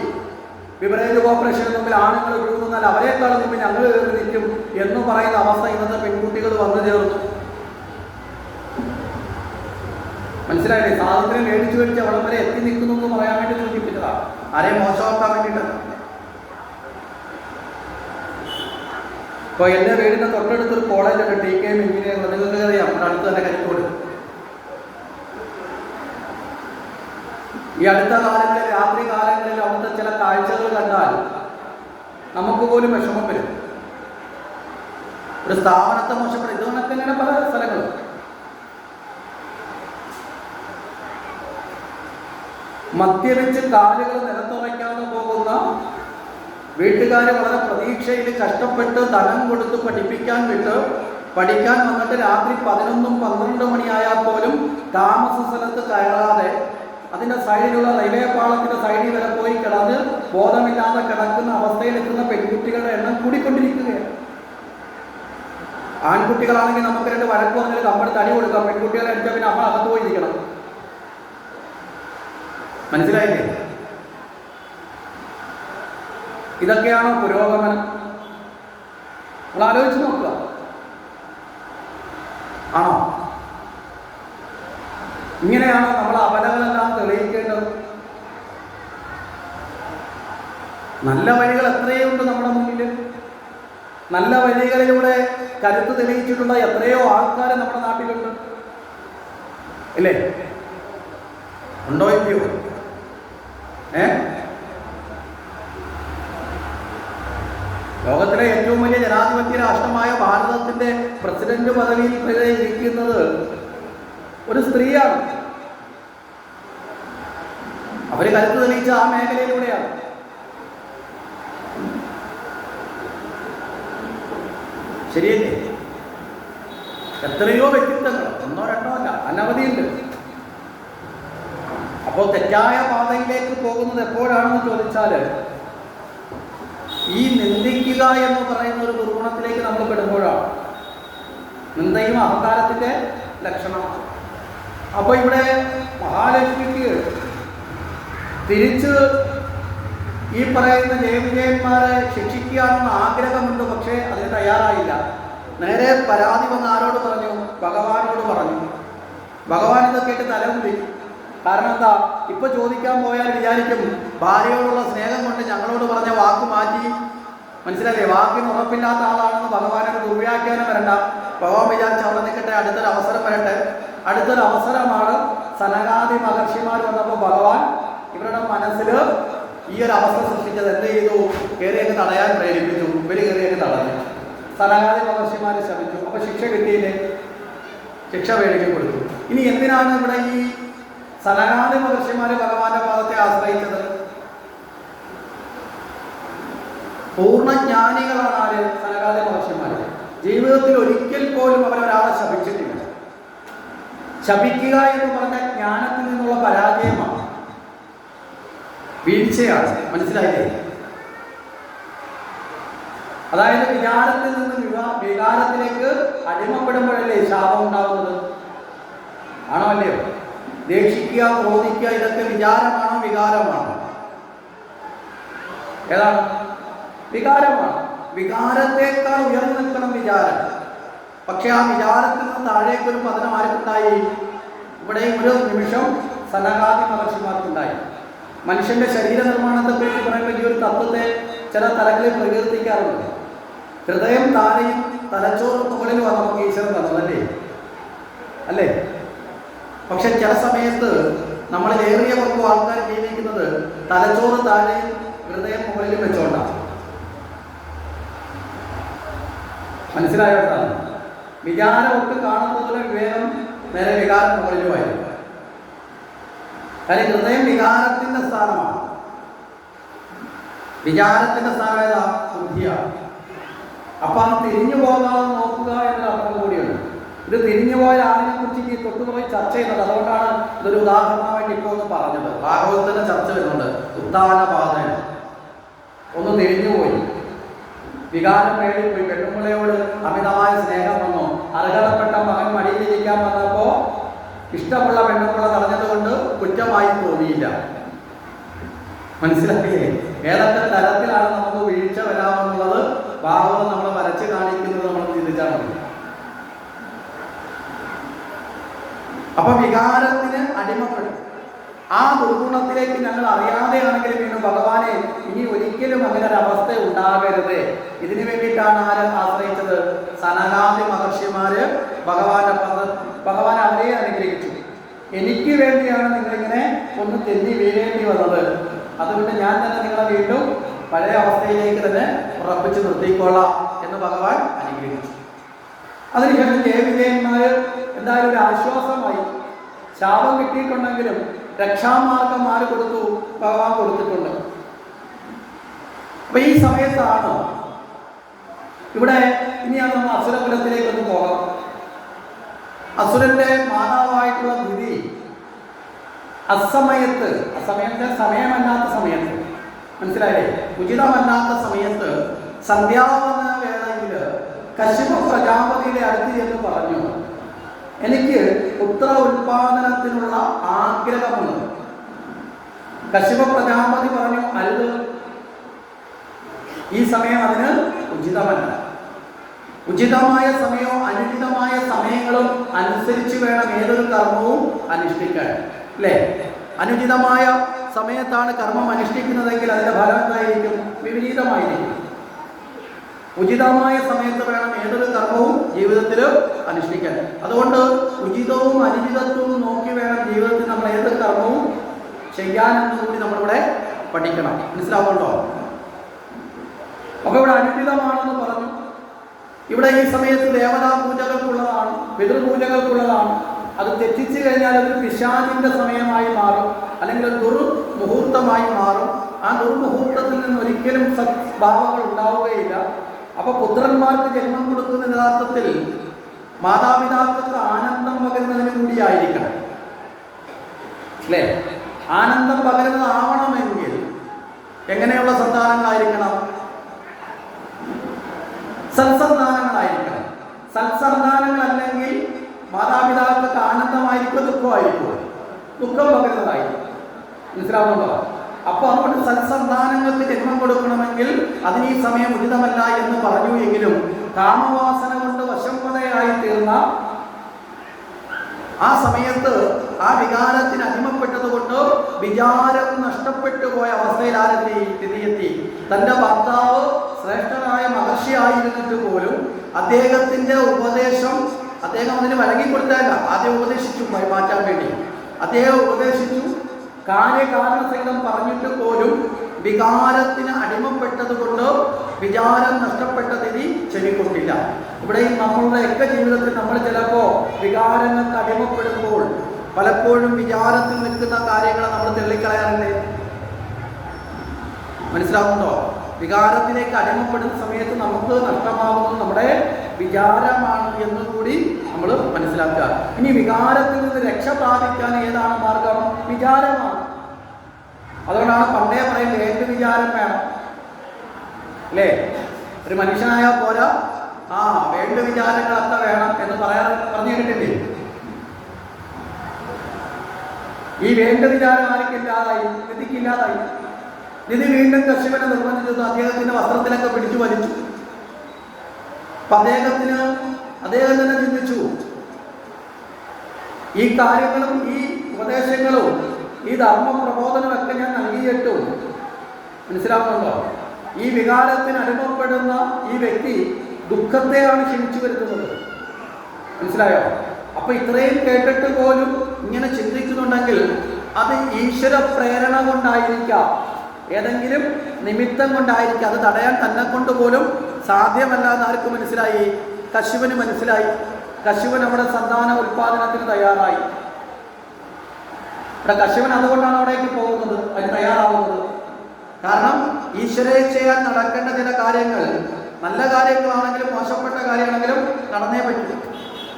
വിപരീത ഓപ്പറേഷന് മുമ്പിൽ ആണുങ്ങൾ വീഴുന്നാൽ അവരെക്കാളും മുമ്പിൽ ഞങ്ങൾ കയറി നിൽക്കും എന്ന് പറയുന്ന അവസ്ഥ ഇന്നത്തെ പെൺകുട്ടികൾ വന്നു ചേർന്നു. മനസ്സിലായില്ലേ? സ്വാതന്ത്ര്യം മേടിച്ചു മേടിച്ച് അവിടം വരെ എത്തി നിൽക്കുന്നു എന്ന് പറയാൻ വേണ്ടി സൂചിപ്പിച്ചതാണ്, ആരെയും മോശമാക്കാൻ വേണ്ടിയിട്ടാണ്. ഇപ്പോൾ എൻ്റെ വീടിൻ്റെ തൊട്ടടുത്തൊരു കോളേജുണ്ട്, TK എഞ്ചിനീയറിംഗ്. നിങ്ങൾക്ക് അറിയാം, നമ്മുടെ അടുത്ത് തന്നെ കരിക്കോട്. ഈ അടുത്ത കാലങ്ങളിൽ, രാത്രി കാലങ്ങളിൽ അവിടുത്തെ ചില കാഴ്ചകൾ കണ്ടാൽ നമുക്ക് പോലും വിഷമം വരും. ഒരു സ്ഥാപനത്തെ മോശപ്പെടും. ഇതുകൊണ്ടൊക്കെ ഇങ്ങനെ പല സ്ഥലങ്ങളും. മദ്യപിച്ച് കാലുകൾ നിലത്തുറയ്ക്കാതെ പോകുന്ന വീട്ടുകാർ വളരെ പ്രതീക്ഷയിൽ കഷ്ടപ്പെട്ട് ധനം കൊടുത്ത് പഠിപ്പിക്കാൻ വിട്ട് പഠിക്കാൻ വന്നിട്ട് രാത്രി 11-12 മണിയായാൽ പോലും താമസ സ്ഥലത്ത് കയറാതെ അതിൻ്റെ സൈഡിലുള്ള റെയിൽവേ പാളത്തിൻ്റെ സൈഡിൽ വരെ പോയി കിടന്ന് ബോധമില്ലാതെ കിടക്കുന്ന അവസ്ഥയിലെത്തുന്ന പെൺകുട്ടികളുടെ എണ്ണം കൂടിക്കൊണ്ടിരിക്കുകയാണ്. ആൺകുട്ടികളാണെങ്കിൽ നമുക്ക് 2 വഴക്ക് പറഞ്ഞാൽ നമ്മൾ തടി കൊടുക്കാം. പെൺകുട്ടികളെ അടിച്ചാൽ പിന്നെ നമ്മൾ അകത്ത് പോയിരിക്കണം. മനസ്സിലായില്ലേ? ഇതൊക്കെയാണോ പുരോഗമനം? നമ്മൾ ആലോചിച്ച് നോക്കുക. ആണോ? ഇങ്ങനെയാണോ നമ്മൾ അപലകളെല്ലാം തെളിയിക്കേണ്ടത്? നല്ല വഴികൾ എത്രയുണ്ട് നമ്മുടെ മുന്നിൽ. നല്ല വഴികളിലൂടെ കരുത്ത് തെളിയിച്ചിട്ടുള്ള എത്രയോ ആൾക്കാർ നമ്മുടെ നാട്ടിലുണ്ട്, ഇല്ലേ? ഉണ്ടോ ഇല്ലയോ? ലോകത്തിലെ ഏറ്റവും വലിയ ജനാധിപത്യ രാഷ്ട്രമായ ഭാരതത്തിന്റെ പ്രസിഡന്റ് പദവിയിൽ ഇരിക്കുന്നത് ഒരു സ്ത്രീയാണ്. അവര് കരുത്ത് തെളിയിച്ച ആ മേഖലയിലൂടെയാണ്. ശരിയല്ലേ? എത്രയോ വ്യക്തിത്വങ്ങൾ, 1-2 അല്ല, അനവധിയുണ്ട്. അപ്പോൾ തെറ്റായ പാതയിലേക്ക് പോകുന്നത് എപ്പോഴാണെന്ന് ചോദിച്ചാൽ, ഈ നിന്ദിക്കുക എന്ന് പറയുന്ന ഒരു ദുർഗുണത്തിലേക്ക് നമ്മൾ പെടുമ്പോഴാണ്. നിന്ദയും അഹങ്കാരത്തിന്റെ ലക്ഷണമാണ്. അപ്പോൾ ഇവിടെ മഹാലക്ഷ്മിക്ക് തിരിച്ച് ഈ പറയുന്ന ജയവിജയന്മാരെ ശിക്ഷിക്കുകയാണെന്ന് ആഗ്രഹമുണ്ട്. പക്ഷേ അതിന് തയ്യാറായില്ല. നേരെ പരാതി വന്ന് ആരോട് പറഞ്ഞു? ഭഗവാനോട് പറഞ്ഞു. ഭഗവാൻ ഇതൊക്കെ കേട്ട് തലമുടി. കാരണം എന്താ? ഇപ്പൊ ചോദിക്കാൻ പോയാൽ വിചാരിക്കും ഭാര്യയോടുള്ള സ്നേഹം കൊണ്ട് ഞങ്ങളോട് പറഞ്ഞ വാക്ക് മാറ്റി. മനസ്സിലായില്ലേ? വാക്കിന് ഉറപ്പില്ലാത്ത ആളാണെന്ന് ഭഗവാനൊരു ദുർവ്യാഖ്യാനം വരണ്ട. ഭഗവാൻ വിചാരിച്ച അവിടെ നിൽക്കട്ടെ, അടുത്തൊരു അവസരം വരട്ടെ. അടുത്തൊരു അവസരമാണ് സനകാദി മഹർഷിമാർ വന്നപ്പോൾ ഭഗവാൻ ഇവരുടെ മനസ്സിൽ ഈ ഒരു അവസ്ഥ സൃഷ്ടിച്ചത്. എന്ത് ചെയ്തു? കയറിയൊക്കെ തടയാൻ പ്രേരിപ്പിച്ചു. ഇവര് കയറിയൊക്കെ തടഞ്ഞു. സനകാദി മഹർഷിമാരെ ശമിച്ചു. അപ്പൊ ശിക്ഷ കിട്ടിയില്ലേ? ശിക്ഷ മേടിക്കാൻ കൊടുത്തു. ഇനി എന്തിനാണ് ഇവിടെ ഈ സനകാദി മഹർഷിമാര് ഭഗവാന്റെ പാദത്തെ ആശ്രയിച്ചത്? പൂർണ്ണജ്ഞാനികളാണ് ആര്? സനകാദി മഹർഷിമാര്. ജീവിതത്തിൽ ഒരിക്കൽ പോലും അവരൊരാളെ ശപിച്ചിട്ടില്ല. ശപിക്കുക എന്ന് പറഞ്ഞ ജ്ഞാനത്തിൽ നിന്നുള്ള പരാജയമാണ്, വീഴ്ചയാണ്. മനസ്സിലായില്ലേ? അതായത് വികാരത്തിൽ നിന്ന് വികാരത്തിലേക്ക് അടിമപ്പെടുമ്പോഴല്ലേ ശാപം ഉണ്ടാവുന്നത്? ആണോ അല്ലയോ? ദേഷിക്കുക, ക്രോധിക്കുക, ഇതൊക്കെ വിചാരമാണോ വികാരമാണോ? ഏതാണ്? വികാരമാണ്. വികാരത്തേക്കാൾ ഉയർന്നു നിൽക്കണം വിചാരം. പക്ഷെ ആ വിചാരത്തിൽ നിന്ന് താഴേക്കൊരു പതനം ആർക്കുണ്ടായി? ഇവിടെ ഒരു നിമിഷം സനകാദി മഹർഷിമാർക്കുണ്ടായി. മനുഷ്യന്റെ ശരീര നിർമ്മാണത്തെക്കുറിച്ച് പറയുമ്പോൾ ഈ ഒരു തത്വത്തെ ചില തലങ്ങളിൽ പ്രകീർത്തിക്കാറുണ്ട്. ഹൃദയം താഴെയും തലച്ചോറ് മുകളിലുമാണ് നമുക്ക് ഈശ്വരൻ തന്നതല്ലേ? അല്ലേ? പക്ഷെ ചില സമയത്ത് നമ്മളിൽ ഏറിയ പങ്കും ആൾക്കാർ ജീവിക്കുന്നത് തലച്ചോറ് താഴെയും ഹൃദയം മുകളിലും വെച്ചോണ്ടാണ്. മനസ്സിലായോ? വിചാരം ഒട്ട് കാണുന്നതുപോലെ വിവേകം നേരെ വികാരം മുകളിലുമായിരുന്നു. കാര്യം ഹൃദയം വികാരത്തിന്റെ സ്ഥാനമാണ്. വിചാരത്തിന്റെ സ്ഥാനം ഏതാ? ബുദ്ധിയാണ്. അപ്പൊ അത് തിരിഞ്ഞു പോകാതെ നോക്കുക എന്നൊരു അർത്ഥം കൂടിയുണ്ട്. ഇത് തിരിഞ്ഞു പോയ ആളിനെ കുറിച്ച് ഈ തൊട്ടുപോയി ചർച്ച ചെയ്യുന്നത്. അതുകൊണ്ടാണ് ഇതൊരു ഉദാഹരണമായിട്ട് ഇപ്പോൾ ഒന്ന് പറഞ്ഞത്. ഭാഗവതത്തിന്റെ ചർച്ച വരുന്നുണ്ട്. ഉത്ഥാന പാതന ഒന്ന് തിരിഞ്ഞുപോയി, വികാരം മേടിപ്പോയി, പെണ്ണുമ്പിളയോട് അമിതമായ സ്നേഹം വന്നു, അർഹതപ്പെട്ട മകൻ മടിയിലിരിക്കാൻ വന്നപ്പോ ഇഷ്ടമുള്ള പെണ്ണുമ്പിള പറഞ്ഞതുകൊണ്ട് കുറ്റമായി തോന്നിയില്ല. മനസ്സിലാക്കിയേ? ഏതൊക്കെ തരത്തിലാണ് നമുക്ക് വീഴ്ച വരാമെന്നുള്ളത് ഭാഗവതം നമ്മളെ വരച്ച് കാണിക്കുന്നത് നമ്മൾ ചിന്തിച്ചാൽ മതി. അപ്പൊ വികാരത്തിന് അടിമപ്പെടും. ആ ദുർഗുണത്തിലേക്ക് ഞങ്ങൾ അറിയാതെയാണെങ്കിലും വീണ്ടും ഭഗവാനെ ഇനി ഒരിക്കലും അങ്ങനെ ഒരു അവസ്ഥ ഉണ്ടാകരുത്. ഇതിനു വേണ്ടിയിട്ടാണ് ആര് ആശ്രയിച്ചത്? സനകാദി മഹർഷിമാര് ഭഗവാൻ അവരെ അനുഗ്രഹിച്ചു. എനിക്ക് വേണ്ടിയാണ് നിങ്ങളിങ്ങനെ ഒന്ന് തെന്നി വീഴേണ്ടി വന്നത്. അതുകൊണ്ട് ഞാൻ തന്നെ നിങ്ങളെ വീണ്ടും പഴയ അവസ്ഥയിലേക്ക് തന്നെ ഉറപ്പിച്ച് നിർത്തിക്കൊള്ളാം എന്ന് ഭഗവാൻ അനുഗ്രഹിച്ചു. അതിനുശേഷം ജയവിജയന്മാര് എന്തായാലും ഒരു ആശ്വാസമായി. ശാപം കിട്ടിയിട്ടുണ്ടെങ്കിലും രക്ഷാമാർഗം ആര് കൊടുത്തു? ഭഗവാൻ കൊടുത്തിട്ടുണ്ട്. അപ്പൊ ഈ സമയത്താണ് ഇവിടെ ഇനിയാണ് നമ്മൾ അസുരകുലത്തിലേക്കൊന്ന് പോകാം. അസുരന്റെ മാതാവായിട്ടുള്ള ദിതി അസമയത്ത്, സമയമല്ലാത്ത സമയത്ത്, മനസ്സിലായില്ലേ? ഉചിതമല്ലാത്ത സമയത്ത് സന്ധ്യാവന വേളയില് കശ്യപ പ്രജാപതിയുടെ അടുത്ത് എന്ന് പറഞ്ഞു, എനിക്ക് പുത്ര ഉൽപാദനത്തിനുള്ള ആഗ്രഹമുണ്ട്. കശ്യപ പ്രജാപതി പറഞ്ഞു, അരുത്, ഈ സമയം അതിന് ഉചിതമല്ല. ഉചിതമായ സമയവും അനുചിതമായ സമയങ്ങളും അനുസരിച്ച് വേണം ഏതൊരു കർമ്മവും അനുഷ്ഠിക്കാൻ, അല്ലേ? അനുചിതമായ സമയത്താണ് കർമ്മം അനുഷ്ഠിക്കുന്നതെങ്കിൽ അതിന്റെ ഫലം എന്തായിരിക്കും? വിപരീതമായിരിക്കും. ഉചിതമായ സമയത്ത് വേണം ഏതൊരു കർമ്മവും ജീവിതത്തിൽ അനുഷ്ഠിക്കാൻ. അതുകൊണ്ട് ഉചിതവും അനുചിതത്വവും നോക്കി വേണം ജീവിതത്തിൽ നമ്മൾ ഏത് കർമ്മവും ചെയ്യാനെന്ന് കൂടി നമ്മളിവിടെ പഠിക്കണം. മനസ്സിലാവുന്നുണ്ടോ? അപ്പൊ ഇവിടെ അനുചിതമാണെന്ന് പറഞ്ഞു. ഇവിടെ ഈ സമയത്ത് ദേവതാ പൂജകൾക്കുള്ളതാണ്, പിതൃപൂജകൾക്കുള്ളതാണ്. അത് തെറ്റിച്ചു കഴിഞ്ഞാൽ അതൊരു പിശാചിന്റെ സമയമായി മാറും, അല്ലെങ്കിൽ ഒരു ദുർമുഹൂർത്തമായി മാറും. ആ ദുർമുഹൂർത്തത്തിൽ നിന്ന് ഒരിക്കലും സദ്ഭാവങ്ങൾ ഉണ്ടാവുകയില്ല. അപ്പൊ പുത്രന്മാർക്ക് ജന്മം കൊടുക്കുന്ന യഥാർത്ഥത്തിൽ മാതാപിതാക്കൾക്ക് ആനന്ദം പകരുന്നതിന് കൂടിയായിരിക്കണം, അല്ലേ? ആനന്ദം പകരുന്നതാവണമെങ്കിൽ എങ്ങനെയുള്ള സന്താനങ്ങളായിരിക്കണം? സത്സന്താനങ്ങളായിരിക്കണം. സത്സന്താനങ്ങളല്ലെങ്കിൽ മാതാപിതാക്കൾക്ക് ആനന്ദമായിരിക്കും, ദുഃഖമായിരിക്കും, ദുഃഖം പകരുന്നതായിരിക്കും. മനസ്സിലാവുന്നുണ്ടോ? അപ്പൊ അതുകൊണ്ട് സത്സന്താനങ്ങൾക്ക് ജന്മം കൊടുക്കണമെങ്കിൽ അതിന് ഈ സമയം ഉചിതമല്ല എന്ന് പറഞ്ഞു. എങ്കിലും കാമവാസന കൊണ്ട് വശംവതയായി തീർന്ന ആ സമയത്ത് ആ വികാരത്തിന് അടിമപ്പെട്ടത് കൊണ്ട് വിചാരം നഷ്ടപ്പെട്ടു പോയ അവസ്ഥയിൽ ആരെത്തി? തന്റെ ഭർത്താവ് ശ്രേഷ്ഠനായ മഹർഷിയായിരുന്നിട്ട് പോലും അദ്ദേഹത്തിന്റെ ഉപദേശം അദ്ദേഹം അതിന് വഴങ്ങിക്കൊടുത്തല്ല. ആദ്യം ഉപദേശിച്ചു മാറ്റാൻ വേണ്ടി, അദ്ദേഹം ഉപദേശിച്ചു, കാര്യകാരണസഹിതം പറഞ്ഞിട്ട് പോലും വികാരത്തിന് അടിമപ്പെട്ടത് കൊണ്ട് വിചാരം നഷ്ടപ്പെട്ട സ്ഥിതി ചെവിക്കൊണ്ടില്ല. ഇവിടെ നമ്മളുടെയൊക്കെ ജീവിതത്തിൽ നമ്മൾ ചിലപ്പോ വികാരങ്ങൾക്ക് അടിമപ്പെടുമ്പോൾ പലപ്പോഴും വിചാരത്തിൽ നിൽക്കുന്ന കാര്യങ്ങളെ നമ്മൾ തള്ളിക്കളയാറില്ലേ? മനസ്സിലാവുന്നുണ്ടോ? വികാരത്തിലേക്ക് അടിമപ്പെടുന്ന സമയത്ത് നമുക്ക് നഷ്ടമാകുന്നത് നമ്മുടെ വിചാരമാണ് എന്നുകൂടി നമ്മൾ മനസ്സിലാക്കുക. ഇനി വികാരത്തിൽ നിന്ന് രക്ഷ പ്രാപിക്കാൻ ഏതാണ് മാർഗം? വിചാരമാണ്. അതുകൊണ്ടാണ് പണ്ടേ പറയുന്നത് ഏത് വിചാരം വേണം, അല്ലേ? ഒരു മനുഷ്യനായാൽ പോരാ, വേണ്ട വിചാരങ്ങളൊക്കെ വേണം എന്ന് പറഞ്ഞു കേട്ടിട്ടില്ലേ? ഈ വേണ്ട വിചാരം ആർക്കില്ലാതായി? നിധിക്കില്ലാതായി. നിധി വീണ്ടും കശ്യപനെ നിർബന്ധിച്ചു, അദ്ദേഹത്തിന്റെ വസ്ത്രത്തിലൊക്കെ പിടിച്ചു വലിച്ചു. അപ്പൊ അദ്ദേഹം തന്നെ ചിന്തിച്ചു, ഈ കാര്യങ്ങളും ഈ ഉപദേശങ്ങളും ഈ ധർമ്മ പ്രബോധനമൊക്കെ ഞാൻ നൽകിയിട്ടും, മനസ്സിലാവുന്നുണ്ടോ? ഈ വികാരത്തിന് അടിമപ്പെടുന്ന ഈ വ്യക്തി ദുഃഖത്തെയാണ് ക്ഷണിച്ചു വരുത്തുന്നത്. മനസ്സിലായോ? അപ്പൊ ഇത്രയും കേട്ടിട്ട് പോലും ഇങ്ങനെ ചിന്തിക്കുന്നുണ്ടെങ്കിൽ അത് ഈശ്വര പ്രേരണ കൊണ്ടായിരിക്കാം, ഏതെങ്കിലും നിമിത്തം കൊണ്ടായിരിക്കാം. അത് തടയാൻ തന്നെ കൊണ്ട് പോലും സാധ്യമല്ല എന്ന് ആർക്ക് മനസ്സിലായി? കശ്യപന് മനസ്സിലായി. കശ്യപൻ അവിടെ സന്താന ഉൽപാദനത്തിന് തയ്യാറായി. ഇവിടെ കശ്യപൻ അതുകൊണ്ടാണ് അവിടേക്ക് പോകുന്നത്, അതിന് തയ്യാറാവുന്നത്. കാരണം ഈശ്വരേച്ഛയാൽ നടക്കേണ്ട ചില കാര്യങ്ങൾ, നല്ല കാര്യങ്ങളാണെങ്കിലും മോശപ്പെട്ട കാര്യമാണെങ്കിലും നടന്നേ പറ്റും.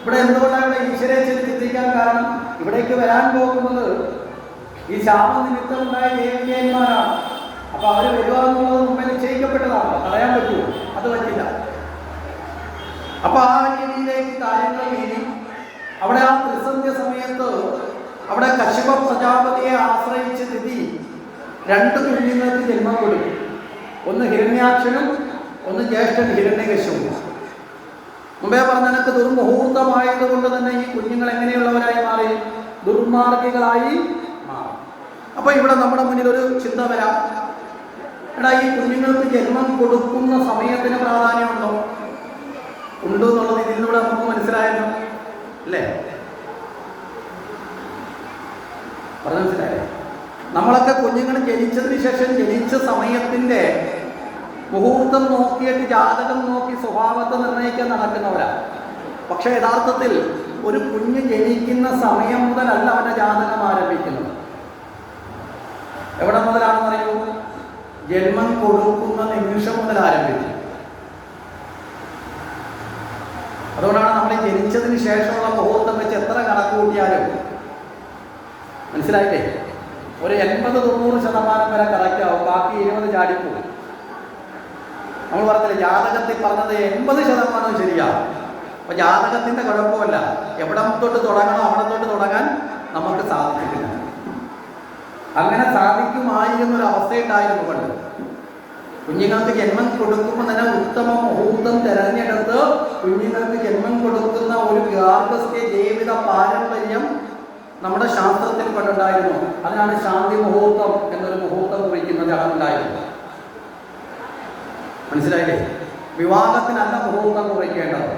ഇവിടെ എന്തുകൊണ്ടാണ് ഇവിടെ ഈശ്വരേച്ഛയെ ചിന്തിക്കാൻ കാരണം? ഇവിടേക്ക് വരാൻ പോകുന്നത് ഈ ശാപനിമിത്തം ഉണ്ടായ ദേവികന്മാരാണ്. അപ്പൊ അവർ വരിക എന്നുള്ളത് മുമ്പേ നിശ്ചയിക്കപ്പെട്ടതാണ്. തടയാൻ പറ്റുമോ? അത് പറ്റില്ല. അപ്പൊ ആ രീതിയിലേക്ക് കാര്യങ്ങൾ നീങ്ങി. അവിടെ ആ ത്രിസന്ധ്യ സമയത്ത് അവിടെ കശ്യപ പ്രജാപതിയെ ആശ്രയിച്ച് തിഥി 2 കുഞ്ഞുങ്ങൾക്ക് ജന്മം കൊടുക്കും. ഒന്ന് ഹിരണ്യാക്ഷനും ഒന്ന് ജ്യേഷ്ഠൻ ഹിരണ്യകശിപുവും. മുമ്പേ പറഞ്ഞതിനൊക്കെ ദുർമുഹൂർത്തമായത് കൊണ്ട് തന്നെ ഈ കുഞ്ഞുങ്ങൾ എങ്ങനെയുള്ളവരായി മാറി? ദുർമാർഗികളായി മാറി. അപ്പൊ ഇവിടെ നമ്മുടെ മുന്നിൽ ഒരു ചിന്ത വരാം. എടാ, ഈ കുഞ്ഞുങ്ങൾക്ക് ജന്മം കൊടുക്കുന്ന സമയത്തിന് പ്രാധാന്യമുണ്ടോ? ഉണ്ടോ എന്നുള്ളത് ഇതിലൂടെ നമുക്ക് മനസ്സിലായല്ലോ അല്ലേ? പറഞ്ഞു മനസ്സിലായേ? നമ്മളൊക്കെ കുഞ്ഞുങ്ങൾ ജനിച്ചതിന് ശേഷം ജനിച്ച സമയത്തിന്റെ മുഹൂർത്തം നോക്കിയിട്ട് ജാതകം നോക്കി സ്വഭാവത്തെ നിർണ്ണയിക്കാൻ നടക്കുന്നവരാണ്. പക്ഷെ യഥാർത്ഥത്തിൽ ഒരു കുഞ്ഞ് ജനിക്കുന്ന സമയം മുതലല്ല അവന്റെ ജാതകം ആരംഭിക്കുന്നത്. എവിടെ മുതലാണെന്ന് അറിയൂ? ജന്മം കൊടുക്കുന്ന നിമിഷം മുതൽ ആരംഭിച്ചു. അതുകൊണ്ടാണ് നമ്മൾ ജനിച്ചതിന് ശേഷമുള്ള മുഹൂർത്തം വെച്ച് എത്ര കണക്ക് കൂട്ടിയാലും മനസ്സിലായില്ലേ, ഒരു 80-90% വരെ കറക്റ്റ് ആവും. ബാക്കി 20 ചാടിപ്പോകും. നമ്മൾ പറഞ്ഞില്ലേ, ജാതകത്തിൽ പറഞ്ഞത് 80% ശരിയാവും. അപ്പൊ ജാതകത്തിന്റെ കുഴപ്പമല്ല, എവിടെ തൊട്ട് തുടങ്ങണോ അവിടെ തൊട്ട് തുടങ്ങാൻ നമുക്ക് സാധിക്കില്ല. അങ്ങനെ സാധിക്കുമായിരുന്നൊരവസ്ഥയുണ്ടായിരുന്നു പണ്ട്. കുഞ്ഞുങ്ങൾക്ക് ജന്മം കൊടുക്കുമ്പോൾ തന്നെ ഉത്തമ മുഹൂർത്തം തിരഞ്ഞെടുത്ത് കുഞ്ഞുങ്ങൾക്ക് ജന്മം കൊടുക്കുന്ന ഒരു ഗാർഹസ്ഥ്യ ജീവിത പാരമ്പര്യം നമ്മുടെ ശാസ്ത്രത്തിൽ പണ്ടുണ്ടായിരുന്നു. അതിനാണ് ശാന്തി മുഹൂർത്തം എന്നൊരു മുഹൂർത്തം കുറിക്കുന്നത് ഉണ്ടായിരുന്നു. മനസ്സിലായില്ലേ? വിവാഹത്തിനല്ല മുഹൂർത്തം കുറിക്കേണ്ടത്.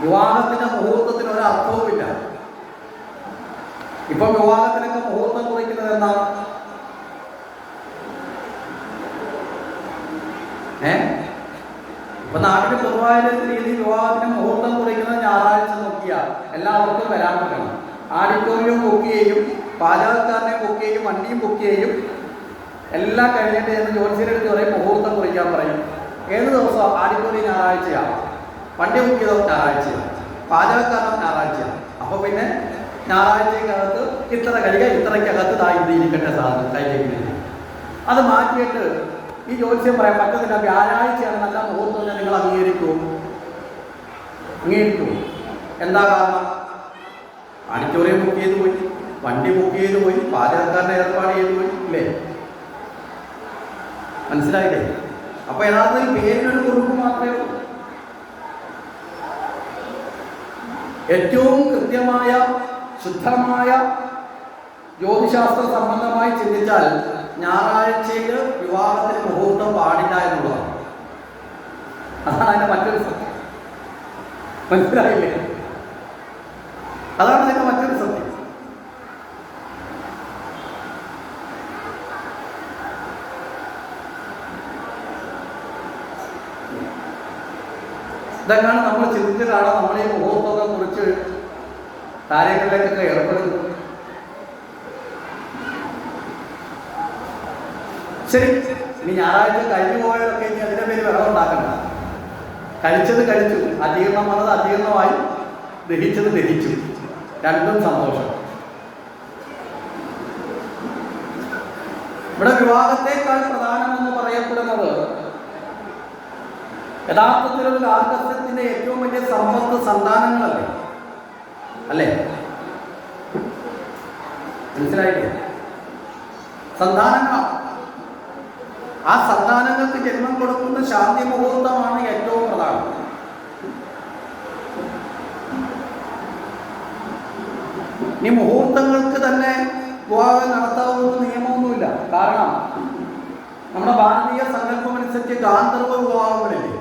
വിവാഹത്തിന്റെ മുഹൂർത്തത്തിന് ഒരർത്ഥവുമില്ല. ഇപ്പൊ വിവാഹത്തിനൊക്കെ മുഹൂർത്തം കുറിക്കുന്നത് എന്താണ്? ഇപ്പൊ നാട്ടിൽ പൊതുവായ രീതിയിൽ വിവാഹത്തിന് മുഹൂർത്തം കുറിക്കുന്നത് ഞായറാഴ്ച നോക്കിയാൽ എല്ലാവർക്കും വരാൻ പറ്റണം. ആഡിറ്റോറിയം ബുക്ക് ചെയ്യും, പാചകക്കാരനെ ബുക്ക് ചെയ്യും, വണ്ടിയും ബുക്ക് ചെയ്യും. എല്ലാം കഴിഞ്ഞിട്ട് എന്ന് ജോലിസിലെടുത്ത് പറയും മുഹൂർത്തം കുറിക്കാൻ പറയും. ഏത് ദിവസം? ആഡിറ്റോറിയം ഞായറാഴ്ചയാണ്, വണ്ടി ബുക്ക് ചെയ്തോ ഞായറാഴ്ചയാണ്, പാചകക്കാരൻ ഞായറാഴ്ചയാണ്. അപ്പൊ പിന്നെ ഞായറാഴ്ചക്കകത്ത് ഇത്ര കഴിയുക, ഇത്രയ്ക്കകത്ത് തായിരിക്കട്ടെ സാധനം കയ്യിലേക്ക്. അത് മാറ്റിയിട്ട് ഈ ജോത്സ്യം പറയാൻ പറ്റത്തില്ല, വ്യാഴാഴ്ചയാണ് നല്ല മുഹൂർത്തം, നിങ്ങൾ അംഗീകരിക്കൂ? എന്താ കാരണം? ഓഡിറ്റോറിയം ബുക്ക് ചെയ്ത് പോയി, വണ്ടി ബുക്ക് ചെയ്ത് പോയി, പാചകക്കാരനെ ഏർപ്പാട് ചെയ്ത് പോയി ഇല്ലേ? മനസ്സിലായില്ലേ? അപ്പൊ യഥാർത്ഥത്തിൽ പേരിനൊരു കുറിപ്പ് മാത്രമേ ഉള്ളൂ. ഏറ്റവും കൃത്യമായ ശുദ്ധമായ ജ്യോതിശാസ്ത്ര സംബന്ധമായി ചിന്തിച്ചാൽ ഞായറാഴ്ചയിൽ വിവാഹത്തിന് മുഹൂർത്തം പാടില്ല എന്നുള്ളതാണ്. അതാണ് അതിന്റെ മറ്റൊരു സത്യം. മനസ്സിലായില്ലേ? അതാണ് അതിന്റെ മറ്റൊരു സത്യം. ഇതെങ്ങാണ് നമ്മൾ ചിന്തിച്ചിട്ടാണ് നമ്മൾ ഈ മുഹൂർത്തത്തെ കുറിച്ച് കാര്യങ്ങളിലേക്കൊക്കെ ഏർപ്പെടുന്നത്. ശരി, ഇനി ഞായറാഴ്ച കഴിഞ്ഞു പോയതൊക്കെ ഇനി അതിൻ്റെ പേര് വെള്ളം ഉണ്ടാക്കണ്ട. കഴിച്ചത് കഴിച്ചു, അജീർണം വന്നത് അജീർണമായി, ദഹിച്ചത് ദഹിച്ചു, രണ്ടും സന്തോഷം. ഇവിടെ വിവാഹത്തെക്കാൾ പ്രധാനമെന്ന് പറയപ്പെടുന്നത് യഥാർത്ഥത്തിൽ ഒരു ഗാർഹസ്ഥ്യത്തിന്റെ ഏറ്റവും വലിയ സമ്പത്ത് സന്താനങ്ങളല്ലേ? അല്ലേ? മനസ്സിലായില്ലേ? സന്താനങ്ങളാണ്. ആ സന്താനങ്ങൾക്ക് ജന്മം കൊടുക്കുന്ന ശാന്തി മുഹൂർത്തമാണ് ഏറ്റവും പ്രധാനം. ഈ മുഹൂർത്തങ്ങൾക്ക് തന്നെ വിവാഹം നടത്താവുന്ന നിയമമൊന്നുമില്ല. കാരണം നമ്മുടെ ഭാരതീയ സങ്കല്പം അനുസരിച്ച് ഗാന്ധർവ വിവാഹങ്ങളില്ലേ?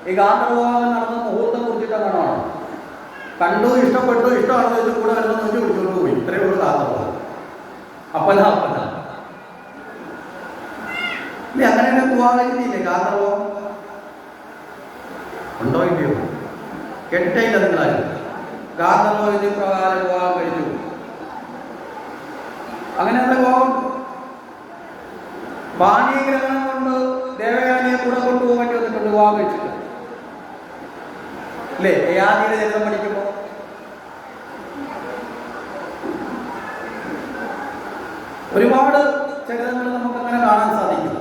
ഈ ഗാന്ധർവ വിവാഹം നടന്ന മുഹൂർത്തം കുറിച്ചിട്ടാണോ? കണ്ടു, ഇഷ്ടപ്പെട്ടു, ഇഷ്ടമാണെന്ന് വെച്ച് കൂടെ വരുന്ന വെച്ച് പിടിച്ചോണ്ട് പോയി. ഇത്രയേ ഉള്ളൂ ഗാന്ധർവ. അപ്പന ഇല്ല അങ്ങനെ വിവാഹം കഴിക്കുന്നില്ലേ? കാരണമോ ഉണ്ടോ ഇല്ലയോ? കെട്ടയില്ല നിങ്ങളാരും. കാരണമോ ഇത് പ്രകാരം വിവാഹം കഴിച്ചു. അങ്ങനെയുള്ള വിവാഹം പാനീയഗ്രഹണം കൊണ്ട് ദേവയാനിയെ കൂടെ കൊണ്ടുപോകേണ്ടി വന്നിട്ടുണ്ട് വിവാഹം കഴിച്ചിട്ട്. അല്ലേ? യയാതിയുടെ ചരിത്രം പഠിക്കുമ്പോൾ ഒരുപാട് ചരിത്രങ്ങൾ നമുക്കങ്ങനെ കാണാൻ സാധിക്കും.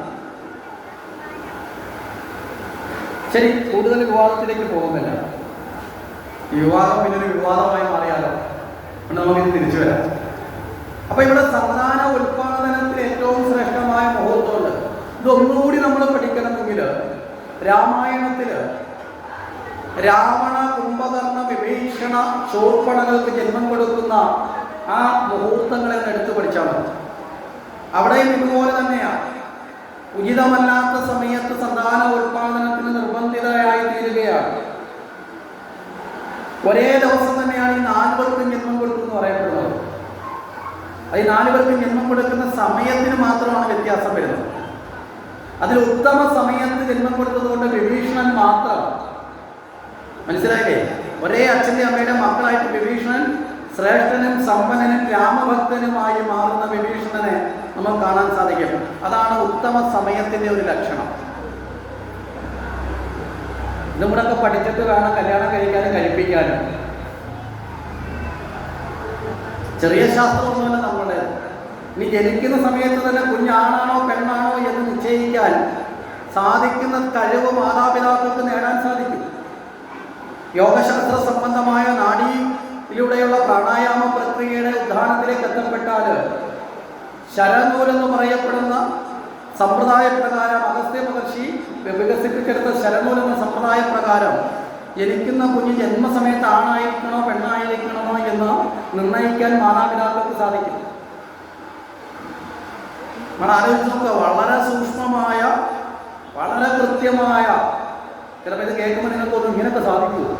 ശരി, കൂടുതൽ വിവാദത്തിലേക്ക് പോകുന്നില്ല. ഈ വിവാദം പിന്നൊരു വിവാദമായി മാറിയാലോ? നമുക്കിത് തിരിച്ചു വരാം. അപ്പൊ ഇവിടെ സന്താന ഉൽപാദനത്തിൽ ഏറ്റവും ശ്രേഷ്ഠമായ മുഹൂർത്തമുണ്ട്. ഇതൊന്നുകൂടി നമ്മൾ പഠിക്കണമെങ്കിൽ രാമായണത്തില് രാവണ, കുംഭകർണ, വിഭീഷണ, ശൂർപ്പണകൾക്ക് ജന്മം കൊടുക്കുന്ന ആ മുഹൂർത്തങ്ങളെ എടുത്തു പഠിച്ചാൽ മതി. അവിടെയും ഇതുപോലെ തന്നെയാണ്. ഉചിതമല്ലാത്ത സമയത്ത് സന്താന ഉൽപാദനത്തിന് നിർബന്ധിതരായി തീരുകയാണ്. ഒരേ ദിവസം തന്നെയാണ് ഈ 4 പേർക്കും ജന്മം കൊടുക്കുമെന്ന് പറയപ്പെടുന്നത്. അത് ഈ 4 പേർക്കും ജന്മം കൊടുക്കുന്ന സമയത്തിന് മാത്രമാണ് വ്യത്യാസം വരുന്നത്. അതിൽ ഉത്തമ സമയത്ത് ജന്മം കൊടുത്തത് കൊണ്ട് വിഭീഷണൻ മാത്രം, മനസ്സിലായില്ലേ? ഒരേ അച്ഛൻ്റെ അമ്മയുടെ മക്കളായിട്ട് വിഭീഷണൻ ശ്രേഷ്ഠനും സമ്പന്നനും രാമഭക്തനുമായി മാറുന്ന വിഭീഷണനെ നമുക്ക് കാണാൻ സാധിക്കും. അതാണ് ഉത്തമ സമയത്തിൻ്റെ ഒരു ലക്ഷണം. ഇതും കൂടെ ഒക്കെ പഠിച്ചിട്ട് വേണം കല്യാണം കഴിക്കാനും കഴിപ്പിക്കാനും. ചെറിയ ശാസ്ത്രമൊന്നുമല്ല നമ്മളുടെ. ഇനി ജനിക്കുന്ന സമയത്ത് തന്നെ കുഞ്ഞാണാണോ പെണ്ണാണോ എന്ന് നിശ്ചയിക്കാൻ സാധിക്കുന്ന കഴിവ് മാതാപിതാക്കൾക്ക് നേടാൻ സാധിക്കും. യോഗശാസ്ത്ര സംബന്ധമായ നാഡിയിലൂടെയുള്ള പ്രാണായാമ പ്രക്രിയയുടെ ഉദ്ധാനത്തിലേക്ക് എത്തപ്പെട്ടാൽ ശരനൂലെന്ന് പറയപ്പെടുന്ന സമ്പ്രദായ പ്രകാരം അഗസ്ത്യ മഹർഷി വികസിപ്പിച്ചെടുത്ത ശരനൂൽ എന്ന സമ്പ്രദായ പ്രകാരം ജനിക്കുന്ന കുഞ്ഞ് ജന്മസമയത്ത് ആണായിരിക്കണോ പെണ്ണായിരിക്കണമോ എന്ന് നിർണ്ണയിക്കാൻ മാതാപിതാക്കൾക്ക് സാധിക്കും. നമ്മൾ ആലോചിച്ച് നോക്കുക. വളരെ സൂക്ഷ്മമായ, വളരെ കൃത്യമായ, ചിലപ്പോൾ ഇത് കേൾക്കുമ്പോൾ നിങ്ങൾക്ക് തോന്നും ഇങ്ങനെയൊക്കെ സാധിക്കുമോ?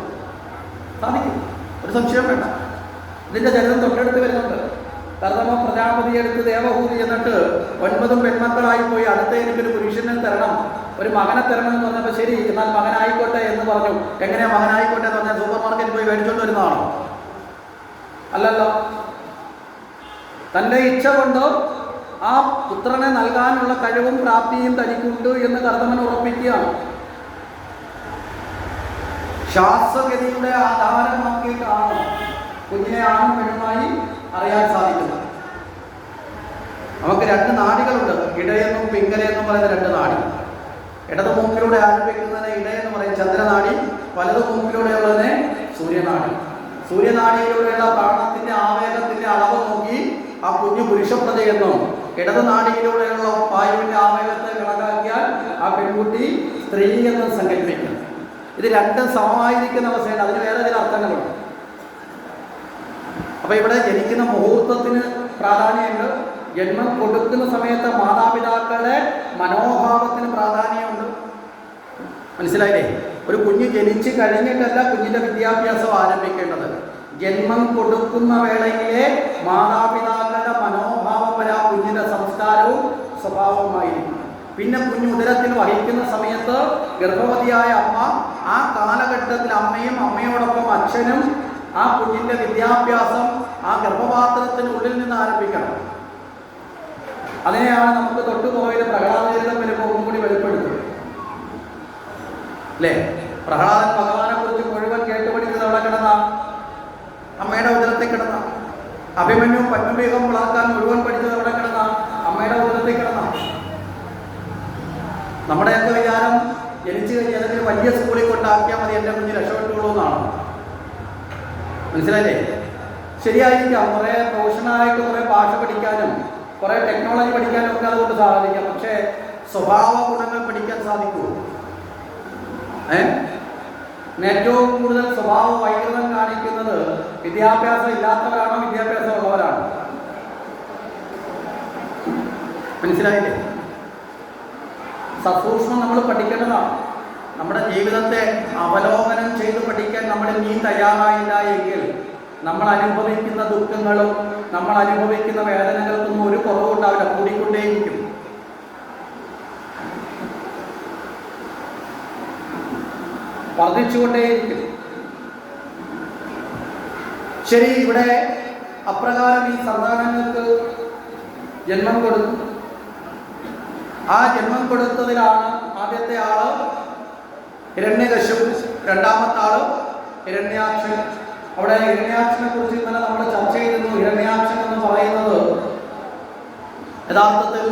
സാധിക്കും, ഒരു സംശയം വേണ്ട. ഇതിൻ്റെ ചരിത്രം തൊട്ടടുത്ത് വരുന്നുണ്ട്. കർദമ പ്രജാപതി എടുത്ത് ദേവഹൂതി എന്നിട്ട് 9 പെൺമക്കളായി പോയി. അടുത്ത എനിക്കൊരു പുരുഷനെ തരണം, ഒരു മകനെ തരണം എന്ന് പറഞ്ഞപ്പോൾ ശരി എന്നാൽ മകനായിക്കോട്ടെ എന്ന് പറഞ്ഞു. എങ്ങനെയാ മകനായിക്കോട്ടെ എന്ന് പറഞ്ഞാൽ സൂപ്പർ മാർക്കറ്റിൽ പോയി മേടിച്ചുകൊണ്ട് വരുന്നതാണോ? അല്ലല്ലോ. തൻ്റെ ഇച്ഛ കൊണ്ട് ആ പുത്രനെ നൽകാനുള്ള കഴിവും പ്രാപ്തിയും തനിക്കുണ്ട് എന്ന് കർദമൻ ഉറപ്പിക്കുകയാണ്. ശാസ്ത്രഗതിയുടെ ആധാരമാക്കിയിട്ടാണ് കുഞ്ഞിനെ ആണും പെണ്ണുമായി അറിയാൻ സാധിക്കുന്നത്. നമുക്ക് 2 നാഡികളുണ്ട്, ഇടയെന്നും പിങ്കലെന്നും പറയുന്ന 2 നാഡി. ഇടത് മൂക്കിലൂടെ ആരംഭിക്കുന്നതിനെ ഇടയെന്ന് പറയും ചന്ദ്രനാഡി, വലതു മൂക്കിലൂടെയുള്ളതിനെ സൂര്യനാഡി. സൂര്യനാഡിയിലൂടെയുള്ള പ്രാണത്തിന്റെ ആവേഗത്തിന്റെ അളവ് നോക്കി ആ കുഞ്ഞു പുരുഷപ്രജയെന്നും ഇടത് നാഡിയിലൂടെയുള്ള വായുവിന്റെ ആവേഗത്തെ കണക്കാക്കിയാൽ ആ പെൺകുട്ടി സ്ത്രീ എന്നും സങ്കല്പിക്കും. ഇത് 2 സമമായിരിക്കുന്ന അവസ്ഥയാണ്. അതിന് വേറെ ചില അർത്ഥങ്ങളുണ്ട്. അപ്പൊ ഇവിടെ ജനിക്കുന്ന മുഹൂർത്തത്തിന് പ്രാധാന്യമുണ്ട്. ജന്മം കൊടുക്കുന്ന സമയത്ത് മാതാപിതാക്കളുടെ മനോഭാവത്തിന് പ്രാധാന്യമുണ്ട്. മനസ്സിലായില്ലേ? ഒരു കുഞ്ഞ് ജനിച്ച് കഴിഞ്ഞിട്ടല്ല കുഞ്ഞിന്റെ വിദ്യാഭ്യാസം ആരംഭിക്കേണ്ടത്. ജന്മം കൊടുക്കുന്ന വേളയിലെ മാതാപിതാക്കളുടെ മനോഭാവപര കുഞ്ഞിന്റെ സംസ്കാരവും സ്വഭാവവുമായിരിക്കും. പിന്നെ കുഞ്ഞ് ഉദരത്തിൽ വഹിക്കുന്ന സമയത്ത് ഗർഭവതിയായ അമ്മ, ആ കാലഘട്ടത്തിൽ അമ്മയും അമ്മയോടൊപ്പം അച്ഛനും ആ കുഞ്ഞിന്റെ വിദ്യാഭ്യാസം ആ ഗർഭപാത്രത്തിനുള്ളിൽ നിന്ന് ആരംഭിക്കണം. അതിനെയാണ് നമുക്ക് തൊട്ടുപോയത് പ്രഹ്ലാദചരിതം വരുമ്പോൾ ഒന്നുകൂടി വെളിപ്പെടുത്തുന്നത്. അല്ലേ? പ്രഹ്ലാദൻ ഭഗവാനെ കുറിച്ച് മുഴുവൻ കേട്ടുപഠിച്ചത് എവിടെ കിടന്ന? അമ്മയുടെ ഉദരത്തിൽ കിടന്ന. അഭിമന്യു പത്മബീഹം വളർത്താൻ മുഴുവൻ പഠിച്ചത് എവിടെ കിടന്ന? അമ്മയുടെ ഉദരത്തിൽ കിടന്ന. നമ്മുടെയൊക്കെ വിചാരം ജനിച്ചു കഴിഞ്ഞാൽ ഏതെങ്കിലും വലിയ സ്കൂളിൽ കൊണ്ടാക്കിയാൽ മതി എൻ്റെ കുഞ്ഞ് രക്ഷപ്പെട്ടുള്ളൂ എന്നാണ്. മനസ്സിലായില്ലേ? ശരിയായിരിക്കാം, കുറേ പ്രൊഫഷണലായിട്ട് കുറേ ഭാഷ പഠിക്കാനും കുറേ ടെക്നോളജി പഠിക്കാനും ഒക്കെ അതുകൊണ്ട് സാധിക്കാം. പക്ഷേ സ്വഭാവ ഗുണങ്ങൾ പഠിക്കാൻ സാധിക്കുമോ? ഏറ്റവും കൂടുതൽ സ്വഭാവ വൈകൃതം കാണിക്കുന്നത് വിദ്യാഭ്യാസം ഇല്ലാത്തവരാണോ വിദ്യാഭ്യാസം ഉള്ളവരാണോ? മനസ്സിലായില്ലേ? സസൂക്ഷ്മം നമ്മൾ പഠിക്കേണ്ടതാണ്. നമ്മുടെ ജീവിതത്തെ അവലോകനം ചെയ്ത് പഠിക്കാൻ നമ്മൾ നീ തയ്യാറായില്ല എങ്കിൽ നമ്മൾ അനുഭവിക്കുന്ന ദുഃഖങ്ങളും നമ്മൾ അനുഭവിക്കുന്ന വേദനകൾക്കൊന്നും ഒരു കുറവുണ്ടാവില്ല, കൂടിക്കൊണ്ടേയിരിക്കും. വർദ്ധിച്ചുകൊണ്ടേയിരിക്കും. ശരി, ഇവിടെ അപ്രകാരം ഈ സന്താനങ്ങൾക്ക് ജന്മം കൊടുത്തു. ആ ജന്മം കൊടുത്തതിലാണ് ആദ്യത്തെ ആള് ഹിരണ്യകശിപു, രണ്ടാമത്തെ ആള് ഹിരണ്യാക്ഷൻ. അവിടെ ഹിരണ്യാക്ഷനെ കുറിച്ച് ഇന്നലെ നമ്മൾ ചർച്ച ചെയ്തിരുന്നു. ഹിരണ്യാക്ഷൻ എന്ന് പറയുന്നത് യഥാർത്ഥത്തിൽ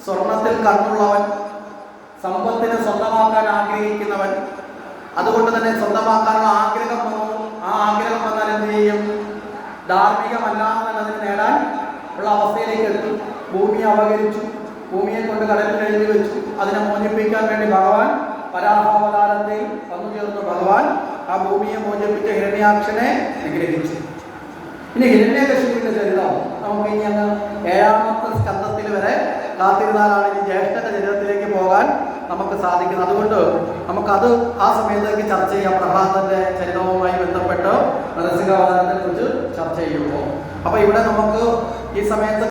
സ്വർണത്തിൽ കണ്ണുള്ളവൻ, സമ്പത്തിനെ സ്വന്തമാക്കാൻ ആഗ്രഹിക്കുന്നവൻ. അതുകൊണ്ട് തന്നെ സ്വന്തമാക്കാനുള്ള ആഗ്രഹം വന്നു. ആ ആഗ്രഹം വന്നാൽ എന്ത് ചെയ്യും? ധാർമ്മികമല്ലാതെ തന്നെ അതിന് നേടാൻ ഉള്ള അവസ്ഥയിലേക്ക് എത്തും. ഭൂമിയെ അപകരിച്ചു, ഭൂമിയെ കൊണ്ട് കടലിൽ എഴുതി വെച്ചു. അതിനെ മോചിപ്പിക്കാൻ വേണ്ടി ഭഗവാൻ വരാഹാവതാരത്തിൽ വന്നു ചേർന്നു. ഭഗവാൻ ആ ഭൂമിയെ മോചിപ്പിച്ച ഹിരണ്യാക്ഷനെ നിഗ്രഹിച്ചു. ഇനി ഹിരണ്യകശിപുവിന്റെ ചരിതം നമുക്ക് ഇനി അങ്ങ് 7ാമത്തെ സ്കന്ധത്തിൽ വരെ കാത്തിരുന്നാലാണ് ഇനി ജ്യേഷ്ഠന്റെ ചരിത്രത്തിലേക്ക് പോകാൻ നമുക്ക് സാധിക്കുന്നത്. അതുകൊണ്ട് നമുക്കത് ആ സമയത്തേക്ക് ചർച്ച ചെയ്യാം. പ്രഹ്ലാദന്റെ ചരിത്രവുമായി ബന്ധപ്പെട്ട് നരസിംഹാവതാരത്തെ കുറിച്ച് ചർച്ച ചെയ്യുമ്പോൾ. അപ്പൊ ഇവിടെ നമുക്ക് ഈ സമയത്ത്